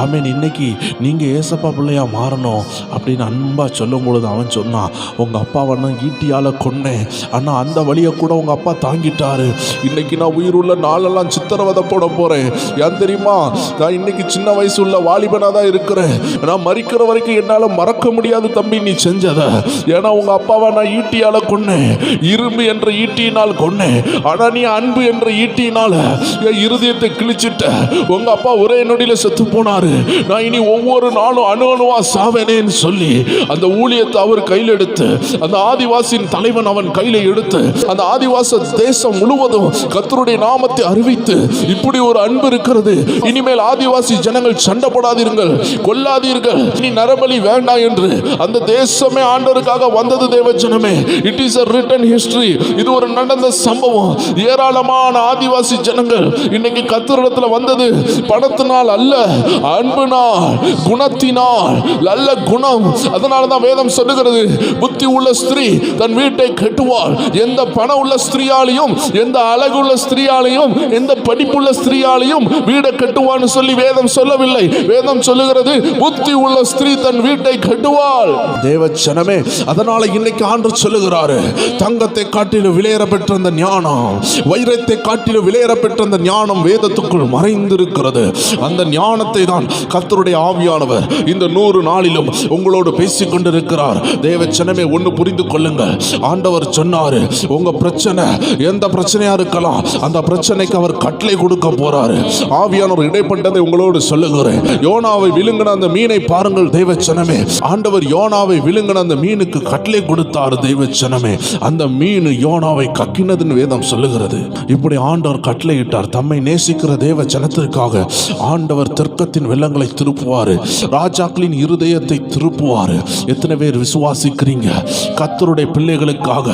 A: ஆமேன், இன்னைக்கு நீங்கள் ஏசப்பா பிள்ளையாக மாறணும் அப்படின்னு அன்பாக சொல்லும் பொழுது அவன் சொன்னான், உங்கள் அப்பாவை நான் ஈட்டியால் கொன்னேன், ஆனால் அந்த வழியை கூட உங்கள் அப்பா தாங்கிட்டாரு. இன்னைக்கு நான் உயிருள்ள நாளெல்லாம் சித்திரவதை போட போகிறேன். ஏன் தெரியுமா? நான் இன்னைக்கு சின்ன வயசு உள்ள வாலிபனாக தான் இருக்கிறேன். நான் மறிக்கிற வரைக்கும் என்னால் மறக்க முடியாது தம்பி நீ செஞ்சதை. ஏன்னா உங்கள் அப்பாவை நான் ஈட்டியால் கொன்னேன், இரும்பு என்ற ஈட்டியினால் கொன்னேன். ஆனால் நீ அன்பு என்ற ஈட்டியினால் என் இருதயத்தை கிழிச்சிட்ட. உங்கள் அப்பா ஒரே நொடியில் செத்து போனாரு. நான் இனி ஒவ்வொரு நாளும் அணு அணுவா சாவேனேன்னு சொல்லி அந்த ஊழியத்தை அவர் கையில் எடுத்து, அந்த ஆதிவாசியின் தலைவன் அவன் கையில் எடுத்து, அந்த ஆதிவாச தேசம் முழுவதும் கர்த்தருடைய நாமத்தை அறிவித்து, இப்படி ஒரு அன்பு இருக்கிறது, இனிமேல் ஆதிவாசி ஜனங்கள் சண்டை போடாதீர்கள், கொல்லாதீர்கள், இனி நரபலி வேண்டாம் என்று அந்த தேசமே ஆண்டவருக்காக வந்தது தேவஜனமே. It is a written history. இது ஒரு நடந்த சம்பவம். ஏராளமான ஆதிவாசி ஜனங்கள் இன்னைக்கு கர்த்தரிடத்துல வந்தது பணத்தினால் அல்ல, அன்பினால், குணத்தினால், நல்ல குணம். அதனாலதான் வேதம் சொல்லுகிறது, புத்தி உள்ள ஸ்திரீ தன் வீட்டை கட்டுவாள். எந்த பணம் உள்ள ஸ்திரீயாலையும், எந்த அழகுள்ள ஸ்திரீயாலையும், எந்த படிப்புள்ள ஸ்திரீயாலையும் வீடை கட்டுவான்னு சொல்லி வேதம் சொல்லவில்லை. வேதம் சொல்லுகிறது, புத்தி உள்ள ஸ்திரீ தன் வீட்டை கட்டுவாள். தேவச்சனமே, அதனால இன்னைக்கு ஆண்டவர் சொல்லுகிறாரு, தங்கத்தை காட்டிலும் விலையேற பெற்ற அந்த ஞானம், வைரத்தை காட்டிலும் விலையேற பெற்ற அந்த ஞானம் வேதத்துக்குள் மறைந்திருக்கிறது. அந்த ஞானத்தை தான் கர்த்தருடைய ஆவியானவர் இந்த 100 நாளிலும் உங்களோடு பேசிக் கொண்டிருக்கிறார். தேவச்சனமே, ஒன்று புரிந்து கொள்ளுங்கள். ஆண்டவர் சொன்னாரு, உங்க பிரச்சனை எந்த பிரச்சனையா இருக்கலாம், அந்த பிரச்சனைக்கு அவர் கட்டளை கொடுக்க போறாரு. ஆவியானவர் இடைப்பட்டதை உங்களோடு சொல்லுகிறேன். யோனாவை விழுங்கின அந்த மீனை பாருங்கள் தேவச்சனமே. ஆண்டவர் யோனாவை விழுங்கின அந்த மீனுக்கு கட்டளை கொடுத்தார் தேவச்சனமே. அந்த மீன் யோனாவை கக்கினதுன்னு வேதம் சொல்லுகிறது. இப்படி ஆண்டவர் கட்டளையிட்டார். தம்மை நேசிக்கிற தேவ ஜனத்திற்காக ஆண்டவர் தெற்கத்தின் வெள்ளங்களை திருப்புவாரு, ராஜாக்களின் இருதயத்தை திருப்புவாரு. எத்தனை பேர் விசுவாசிக்கிறீங்க? கர்த்தருடைய பிள்ளைகளுக்காக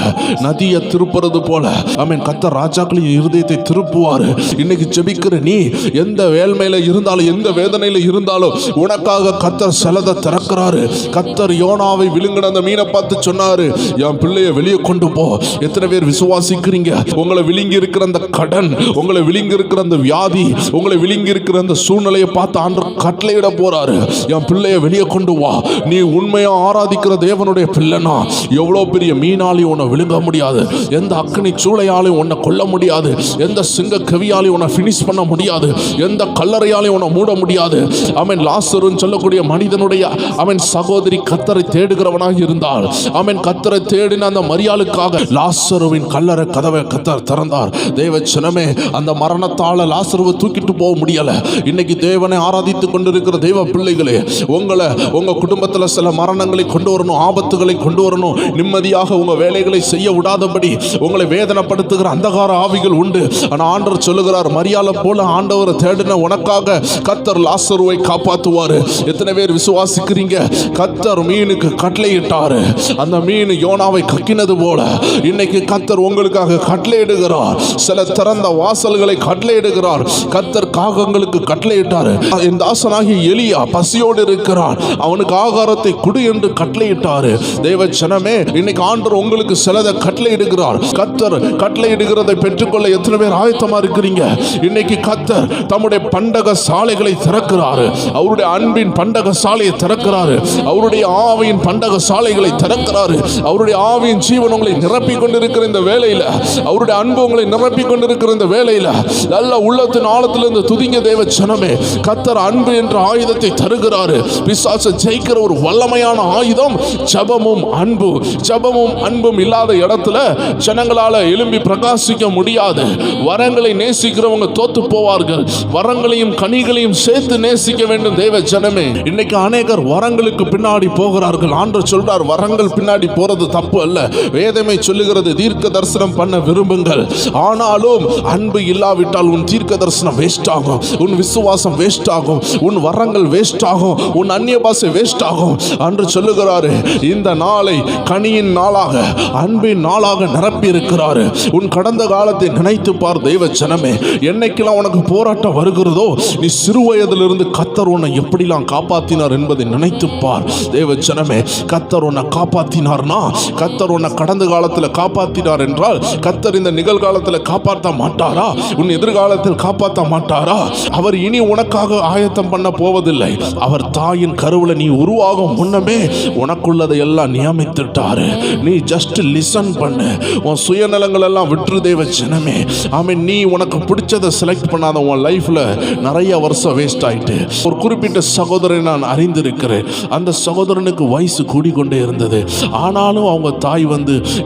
A: நதியை திருப்புறது போல ஆமென், கர்த்தர் ராஜாக்களின் இருதயத்தை திருப்புவாரு. இன்னைக்கு ஜெபிக்கிற நீ எந்த வேள்மையில இருந்தாலும், எந்த வேதனையில இருந்தாலும், உனக்காக கர்த்தர் சிலதை திறக்கிறாரு. கர்த்தர் யோனாவை விழுங்கின அந்த மீனை பார்த்து சொன்னாரு, என் பிள்ளைய வெளியே கொண்டு போ. எத்தனை பேர் விசுவாசிக்கிறீங்க? உங்களை விழுங்கி இருக்கிற அந்த கடன், உங்களை விழுங்கி இருக்கிற அந்த வியாதி, உங்களை விழுங்கி இருக்கிற அந்த சூழ்நிலையை பார்த்து ஆண்டவர் கட்டளையிட போறாரு. என் பிள்ளைய வெளியே கொண்டு வா. நீ உண்மையா ஆராதிக்கிற தேவனுடைய பிள்ளைனா எவ்வளவு பெரிய மீனாலி உன்னை விழுங்க முடியாது, எந்த அக்னி சூளையாலையும் உன்னை கொல்ல முடியாது, எந்த சிங்க கவியாலையும் உன்னை பினிஷ் பண்ண முடியாது, எந்த கல்லறையாலையும் உன்னை மூட முடியாது. அவன் லாசருன்னு சொல்லக்கூடிய மனிதனுடைய அவன் சகோதரி கர்த்தரை தேடுகிறவனாக இருந்தால், அவன் கர்த்தரை தேடின அந்த மரியாளுக்காக லாசருவின் கல்லறை கதவை கர்த்தர் திறந்தார். தேவச்சனமே, அந்த மரணத்தால லாசருவை தூக்கிட்டு போக முடியல. இன்னைக்கு தேவனை ஆராதித்துக் கொண்டிருக்கிற தேவ பிள்ளைகளே, உங்களை உங்க குடும்பத்தில் சில மரணங்களை கொண்டு வரணும், ஆபத்துகளை கொண்டு வரணும், நிம்மதியாக உங்க வேலைகளை செய்ய விடாதபடி உங்களை வேதனைப்படுத்துகிற அந்தகார ஆவிகள் உண்டு. ஆனா ஆண்டவர் சொல்லுகிறார், மரியாதை போல ஆண்டவரை தேடின உனக்காக கர்த்தர் லாசருவை காப்பாற்றுவாரு. எத்தனை பேர் விசுவாசிக்கிறீங்க? கர்த்தர் மீனுக்கு கட்டளையிட்டாரு. அந்த மீன் யோனாவை கக்கினது போல இன்னைக்கு கர்த்தர் உங்களுக்காக கட்டளையிடுகிறார். சில திறந்த வாசல்களை கட்டளையிடுகிறார். கர்த்தர் காகங்களுக்கு கட்டளையிட்டாரு. என் தாசனாகிய எலியா பசியோடு இருக்கிறான், அவனுக்கு ஆகாரத்தை குடு என்று கட்டளையிட்டாரு. தேவச்சனமே, இன்னைக்கு ஆண்டவர் உங்களுக்கு சிலதை கட்டளையிடுகிறார். கர்த்தர் கட்டளையிடுகிறதை பெற்றுக்கொள்ள எத்தனை பேர் ஆயத்தமா இருக்கிறீங்க? இன்னைக்கு கர்த்தர் தம்முடைய பண்டக சாலைகளை திறக்கிறாரு. அவருடைய அன்பின் பண்டக சாலையை திறக்கிறாரு. அவருடைய ஆவியின் பண்டக சாலைகளை திறக்கிறாரு. அவருடைய ஆவியின் ஜீவன் உங்களை நிரப்பிக் கொண்டிருக்கிற இந்த வேளையில, அவருடைய அன்பு உங்களை நிரப்பிக் கொண்டிருக்கிற இந்த வேளையில, நல்ல உள்ளத்தின் ஆழத்திலிருந்து துதிங்க தேவச்சனமே. கர்த்தர் அன்பு என்ற ஆயுதத்தை தருகிறாரு. பிசாசை ஜெயிக்கிற ஒரு வல்லமையான ஆயுதம் ஜெபமும் அன்பு. ஜெபமும் அன்பும் இல்லாத இடத்துல ஜனங்களால எழும்பி பிரகாசிக்க முடியாது. வரங்களை நேசிக்கிறவங்க தோத்து போவார்கள். வரங்களையும் கனிகளையும் சேர்த்து நேசிக்க வேண்டும் தேவ ஜனமே. இன்னைக்கு அநேகர் வரங்களுக்கு பின்னாடி போகிறார்கள். ஆண்டவர் சொல்றார், வரங்கள் பின்னாடி போறது தப்பு அல்ல. வேதமே சொல்லுகிறது, தீர்க்க தரிசனம் பண்ண விரும்புங்கள். ஆனாலும் அன்பு இல்லாவிட்டால் உன் தீர்க்க தரிசனம் வேஸ்ட் ஆகும், உன் விசுவாசம் வேஸ்ட் ஆகும், உன் வரங்கள் வேஸ்ட் ஆகும், உன் அந்நிய பாஷை வேஸ்ட் ஆகும். அன்று சொல்லுகிறாரு, இந்த நாளை கனியின் நாளாக, அன்பின் நாளாக நிரப்பி இருக்கிறாரு. உன் கடந்த காலத்தை நினைத்து பார் தெய்வ ஜனமே. என்னைக்கெல்லாம் உனக்கு போராட்டம் வருகிறதோ, நீ சிறு வயதிலிருந்து கர்த்தர் உன்னை எப்படிலாம் காப்பாற்றினார் என்பதை நினைத்து பார் தேவ ஜனமே. கர்த்தர் உன்னை காப்பாற்றினார்னா, கர்த்தர் உன்னை கடந்த காலத்தில் காப்பாற்றினார் என்றால், கர்த்தர் இந்த நிகழ்காலத்தில் காப்பாற்ற மாட்டாரா? உன் எதிர்காலத்தில் காப்பாற்ற மாட்டாரா? அவர் இனி உனக்காக ஆயத்தம் பண்ண போவதில்லை. அவர் தாயின் கருவுல நீ உருவாகும் முன்னமே உனக்குள்ளதை எல்லாம் நியமித்துட்டாரு. நீ ஜஸ்ட் லிசன் பண்ணு. உன் சுயநலங்கள் எல்லாம் விட்டுரு தேவ ஜனமே. ஆமென். நீ உனக்கு பிடிச்சதை செலக்ட் பண்ணாத உன் லைஃப்ல நிறைய வருஷம் வேஸ்ட் ஆயிட்டு. ஒரு குறிப்பிட்ட சகோதரனை நான் அறிந்திருக்கிறேன். அந்த சகோதரனுக்கு வயசு கூடிக்கொண்டே இருந்தது. ஆனாலும் அவங்க தாய்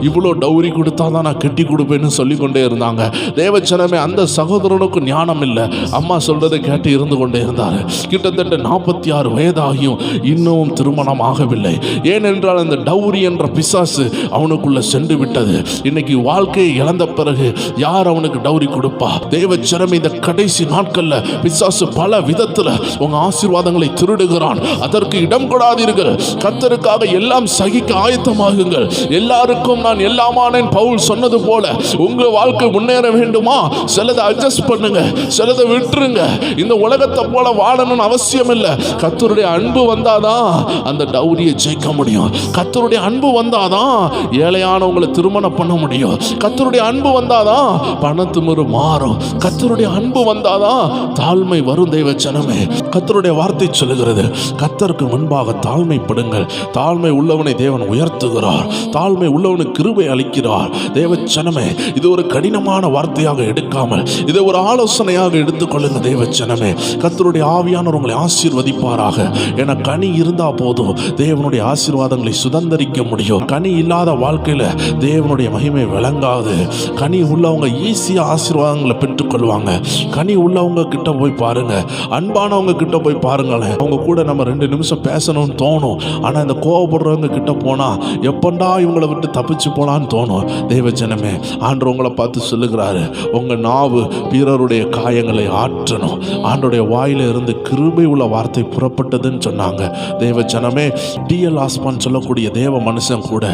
A: இவ்வளோ டவுரி கொடுத்தா தான் நான் கட்டி கொடுப்பேன்னு சொல்லி கொண்டே இருந்தாங்க. தேவ ஜனமே, அந்த சகோதரனுக்கு ஞானம் இல்லை. அம்மா சொல்றதை கேட்டு இருந்து கொண்டே இருந்தார். கிட்டத்தட்ட 46 வயதாகியும் இன்னும் திருமணம் ஆகவில்லை. ஏனென்றால் அந்த டவுரி என்ற பிசாசு அவனுக்குள்ள சென்று விட்டது. இன்னைக்கு வாழ்க்கையை இழந்த பிறகு யார் அவனுக்கு டவுரி கொடுப்பா? தேவ ஜனமே, இந்த கடைசி நாட்கள்ல பிசாசு பல விதத்துல உங்க ஆசீர்வாதங்களை திருடுகிறான். அதற்கு இடம் கொடாதீர்கள். கர்த்தருக்காக எல்லாம் சகிக்க ஆயத்தமாகுங்கள். எல்லாருக்கும் நான் எல்லாமானேன் பவுல் சொன்னது போல உங்க வாழ்க்கை முன்னேற வேண்டுமா? சிலதை அட்ஜஸ்ட் பண்ணுங்க, சிலதை விட்டுருங்க. இந்த உலகத்தை போல வாழணும்னு அவசியம் இல்லை. கர்த்தருடைய அன்பு வந்தாதான் அந்த டவுரியை ஜெயிக்க முடியும். கர்த்தருடைய அன்பு வந்தாதான் ஏழையானவங்களை திருமணம் பண்ண முடியும். கர்த்தருடைய அன்பு வந்தாதான் பணத்துமிரு மாறும். கர்த்தருடைய அன்பு வந்தாதான் தாழ்மை வரும். தெய்வ ஜனமே, கர்த்தருடைய வார்த்தை சொல்லுகிறது, கர்த்தருக்கு முன்பாக தாழ்மைப்படுங்கள். தாழ்மை உள்ளவனை தேவன் உயர்த்துகிறார். தாழ்மை உள்ளவனுக்கு கிருபை அளிக்கிறார். தேவ ஜனமே, இது ஒரு கடினமான வார்த்தையாக எடுக்காமல் இதை ஒரு ஆலோசனையாக எடுத்துக்கொள்ளுங்க. தேவ ஜனமே, கர்த்தருடைய ஆவியானவர் உங்களை ஆசீர்வதிப்பாராக. என கனி இருந்தா போதும் தேவனுடைய ஆசீர்வாதங்களை சுதந்தரிக்க முடியும். கனி இல்லாத வாழ்க்கையில தேவனுடைய மகிமை விளங்காது. கனி உள்ளவங்க ஈஸியா ஆசீர்வாதங்களை பெற்றுக்கொள்வாங்க. கனி உள்ளவங்க கிட்ட போய் பாருங்க, அன்பானவங்க கிட்ட போய் பாருங்களேன். அவங்க கூட நம்ம 2 நிமிஷம் பேசணும்னு தோணும். ஆனா இந்த கோவப்படுறவங்க கிட்ட போனா எப்பண்டா இவங்களை விட்டு தப்பிச்சு போலான்னு தோணும். தேவ ஜனமே, ஆண்டவர் உங்களை பார்த்து சொல்லுகிறாரு, உங்க நாவு பிறருடைய காயங்களை ஆற்றணும். ஆண்டோடைய வாயில இருந்து கிருபை உள்ள வார்த்தை புறப்பட்டதுன்னு சொன்னாங்க. தேவ ஜனமே, டிஎல் ஆஸ்மான் சொல்லக்கூடிய தேவ மனுஷன் கூட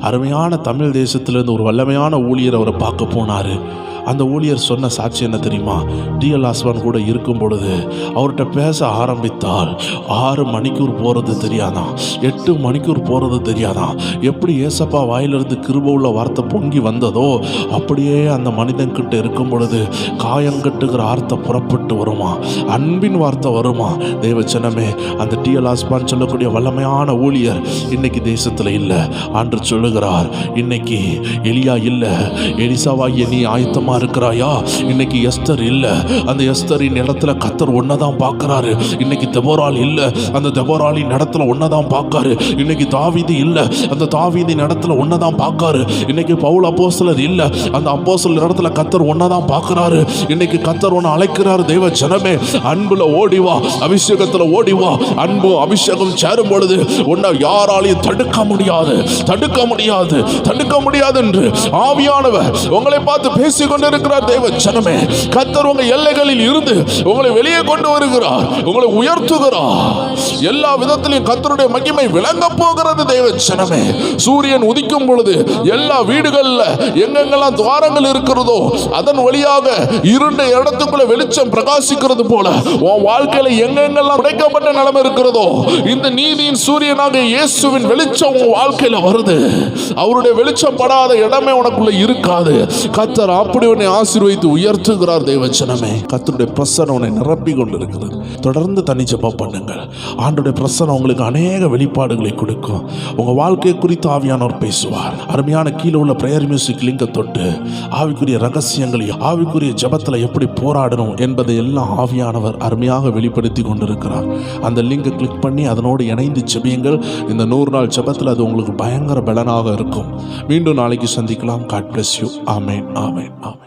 A: அருமையான தமிழ் தேசத்திலிருந்து ஒரு வல்லமையான ஊழியர் அவரை பார்க்க போனாரு. அந்த ஊழியர் சொன்ன சாட்சி என்ன தெரியுமா? டிஎல் ஆஸ்வான் கூட இருக்கும் பொழுது அவர்கிட்ட பேச ஆரம்பித்தால் 6 மணிக்கூர் போகிறது தெரியாதான், 8 மணிக்கூர் போகிறது தெரியாதான். எப்படி ஏசப்பா வாயிலிருந்து கிருபை உள்ள வார்த்தை பொங்கி வந்ததோ அப்படியே அந்த மனிதன்கிட்ட இருக்கும் பொழுது காயங்கட்டுகிற வார்த்தை புறப்பட்டு வருமா, அன்பின் வார்த்தை வருமா. தேவ ஜனமே, அந்த டிஎல் ஆஸ்வான் சொல்லக்கூடிய வல்லமையான ஊழியர் இன்னைக்கு தேசத்தில் இல்லை. ஆண்டு சொல்லுகிறார், இன்னைக்கு எலியா இல்லை, எலிசாவாகிய நீ ஆயத்தமா இருக்கிறாயா? இன்னைக்கு எஸ்தர் இல்ல, அந்த எஸ்தரின் இடத்துல கர்த்தர் ஒன்னதான் பார்க்கிறாரு. இன்னைக்கு தெபோராள் இல்ல, அந்த தெபோராளின் இடத்துல ஒன்னதான் பார்க்காரு. இன்னைக்கு தாவீது இல்ல, அந்த தாவீதின் இடத்துல ஒன்னதான் பார்க்காரு. இன்னைக்கு பவுல் அப்போஸ்தலர் இல்ல, அந்த அப்போஸ்தலர் இடத்துல கர்த்தர் ஒன்னதான் பார்க்கிறாரு. இன்னைக்கு கர்த்தர் ஒன்னு அழைக்கிறாரு. தேவ ஜனமே, அன்புல ஓடிவா, அபிஷேகத்துல ஓடிவா. அன்பு அபிஷேகம் சேரும் பொழுது உன்னை யாராலையும் தடுக்க முடியாது, தடுக்க முடியாது, தடுக்க முடியாது என்று ஆவியானவர் உங்களை பார்த்து பேசிக்கொண்டு இருக்கிறார். தேவ ஜனமே, கர்த்தர் உங்க எல்லைகளில் இருந்து உங்களை வெளியே கொண்டு வருகிறார், உங்களை உயர்த்துகிறார். எல்லா விதத்திலும் கர்த்தருடைய மகிமை விளங்க போகிறது. தேவ ஜனமே, சூரியன் உதிக்கும் பொழுது எல்லா வீடுகள்ல எங்கெங்கெல்லாம் துவாரங்கள் இருக்கிறதோ அதன் வழியாக இருண்ட இடத்துக்குள்ள வெளிச்சம் பிரகாசிக்கிறது போல உன் வாழ்க்கையில எங்கெங்கெல்லாம் உடைக்கப்பட்ட நிலைமை இருக்கிறதோ இந்த நீதியின் சூரியனாக இயேசுவின் வெளிச்சம் உன் வாழ்க்கையில வருது. அவருடைய வெளிச்சம் படாத இடமே உனக்குள்ள இருக்காது. கர்த்தர் அப்படி உன்னை ஆசீர்வதித்து உயர்த்துகிறார். தேவ ஜனமே, கர்த்தருடைய பிரசன்னம் உன்னை நிரப்பி கொண்டிருக்கிறது. தொடர்ந்து தனிஜெபம் பண்ணுங்கள். ஆண்டவருடைய பிரசன்னம் உங்களுக்கு அநேக வெளிப்பாடுகளை கொடுக்கும். உங்க வாழ்க்கை குறித்து ஆவியானவர் பேசுவார். அருமையான கீழே உள்ள பிரேயர் மியூசிக் லிங்கை தொட்டு ஆவிக்குரிய ரகசியங்களை, ஆவிக்குரிய ஜெபத்தில் எப்படி போராடணும் என்பதை எல்லாம் ஆவியானவர் அருமையாக வெளிப்படுத்தி கொண்டிருக்கிறார். அந்த லிங்கை கிளிக் பண்ணி அதனோடு இணைந்து ஜெபியுங்கள். இந்த 100 நாள் ஜெபத்தில் அது உங்களுக்கு பயங்கர பலனாக இருக்கும். மீண்டும் நாளைக்கு சந்திக்கலாம். God bless you. Amen, amen, amen.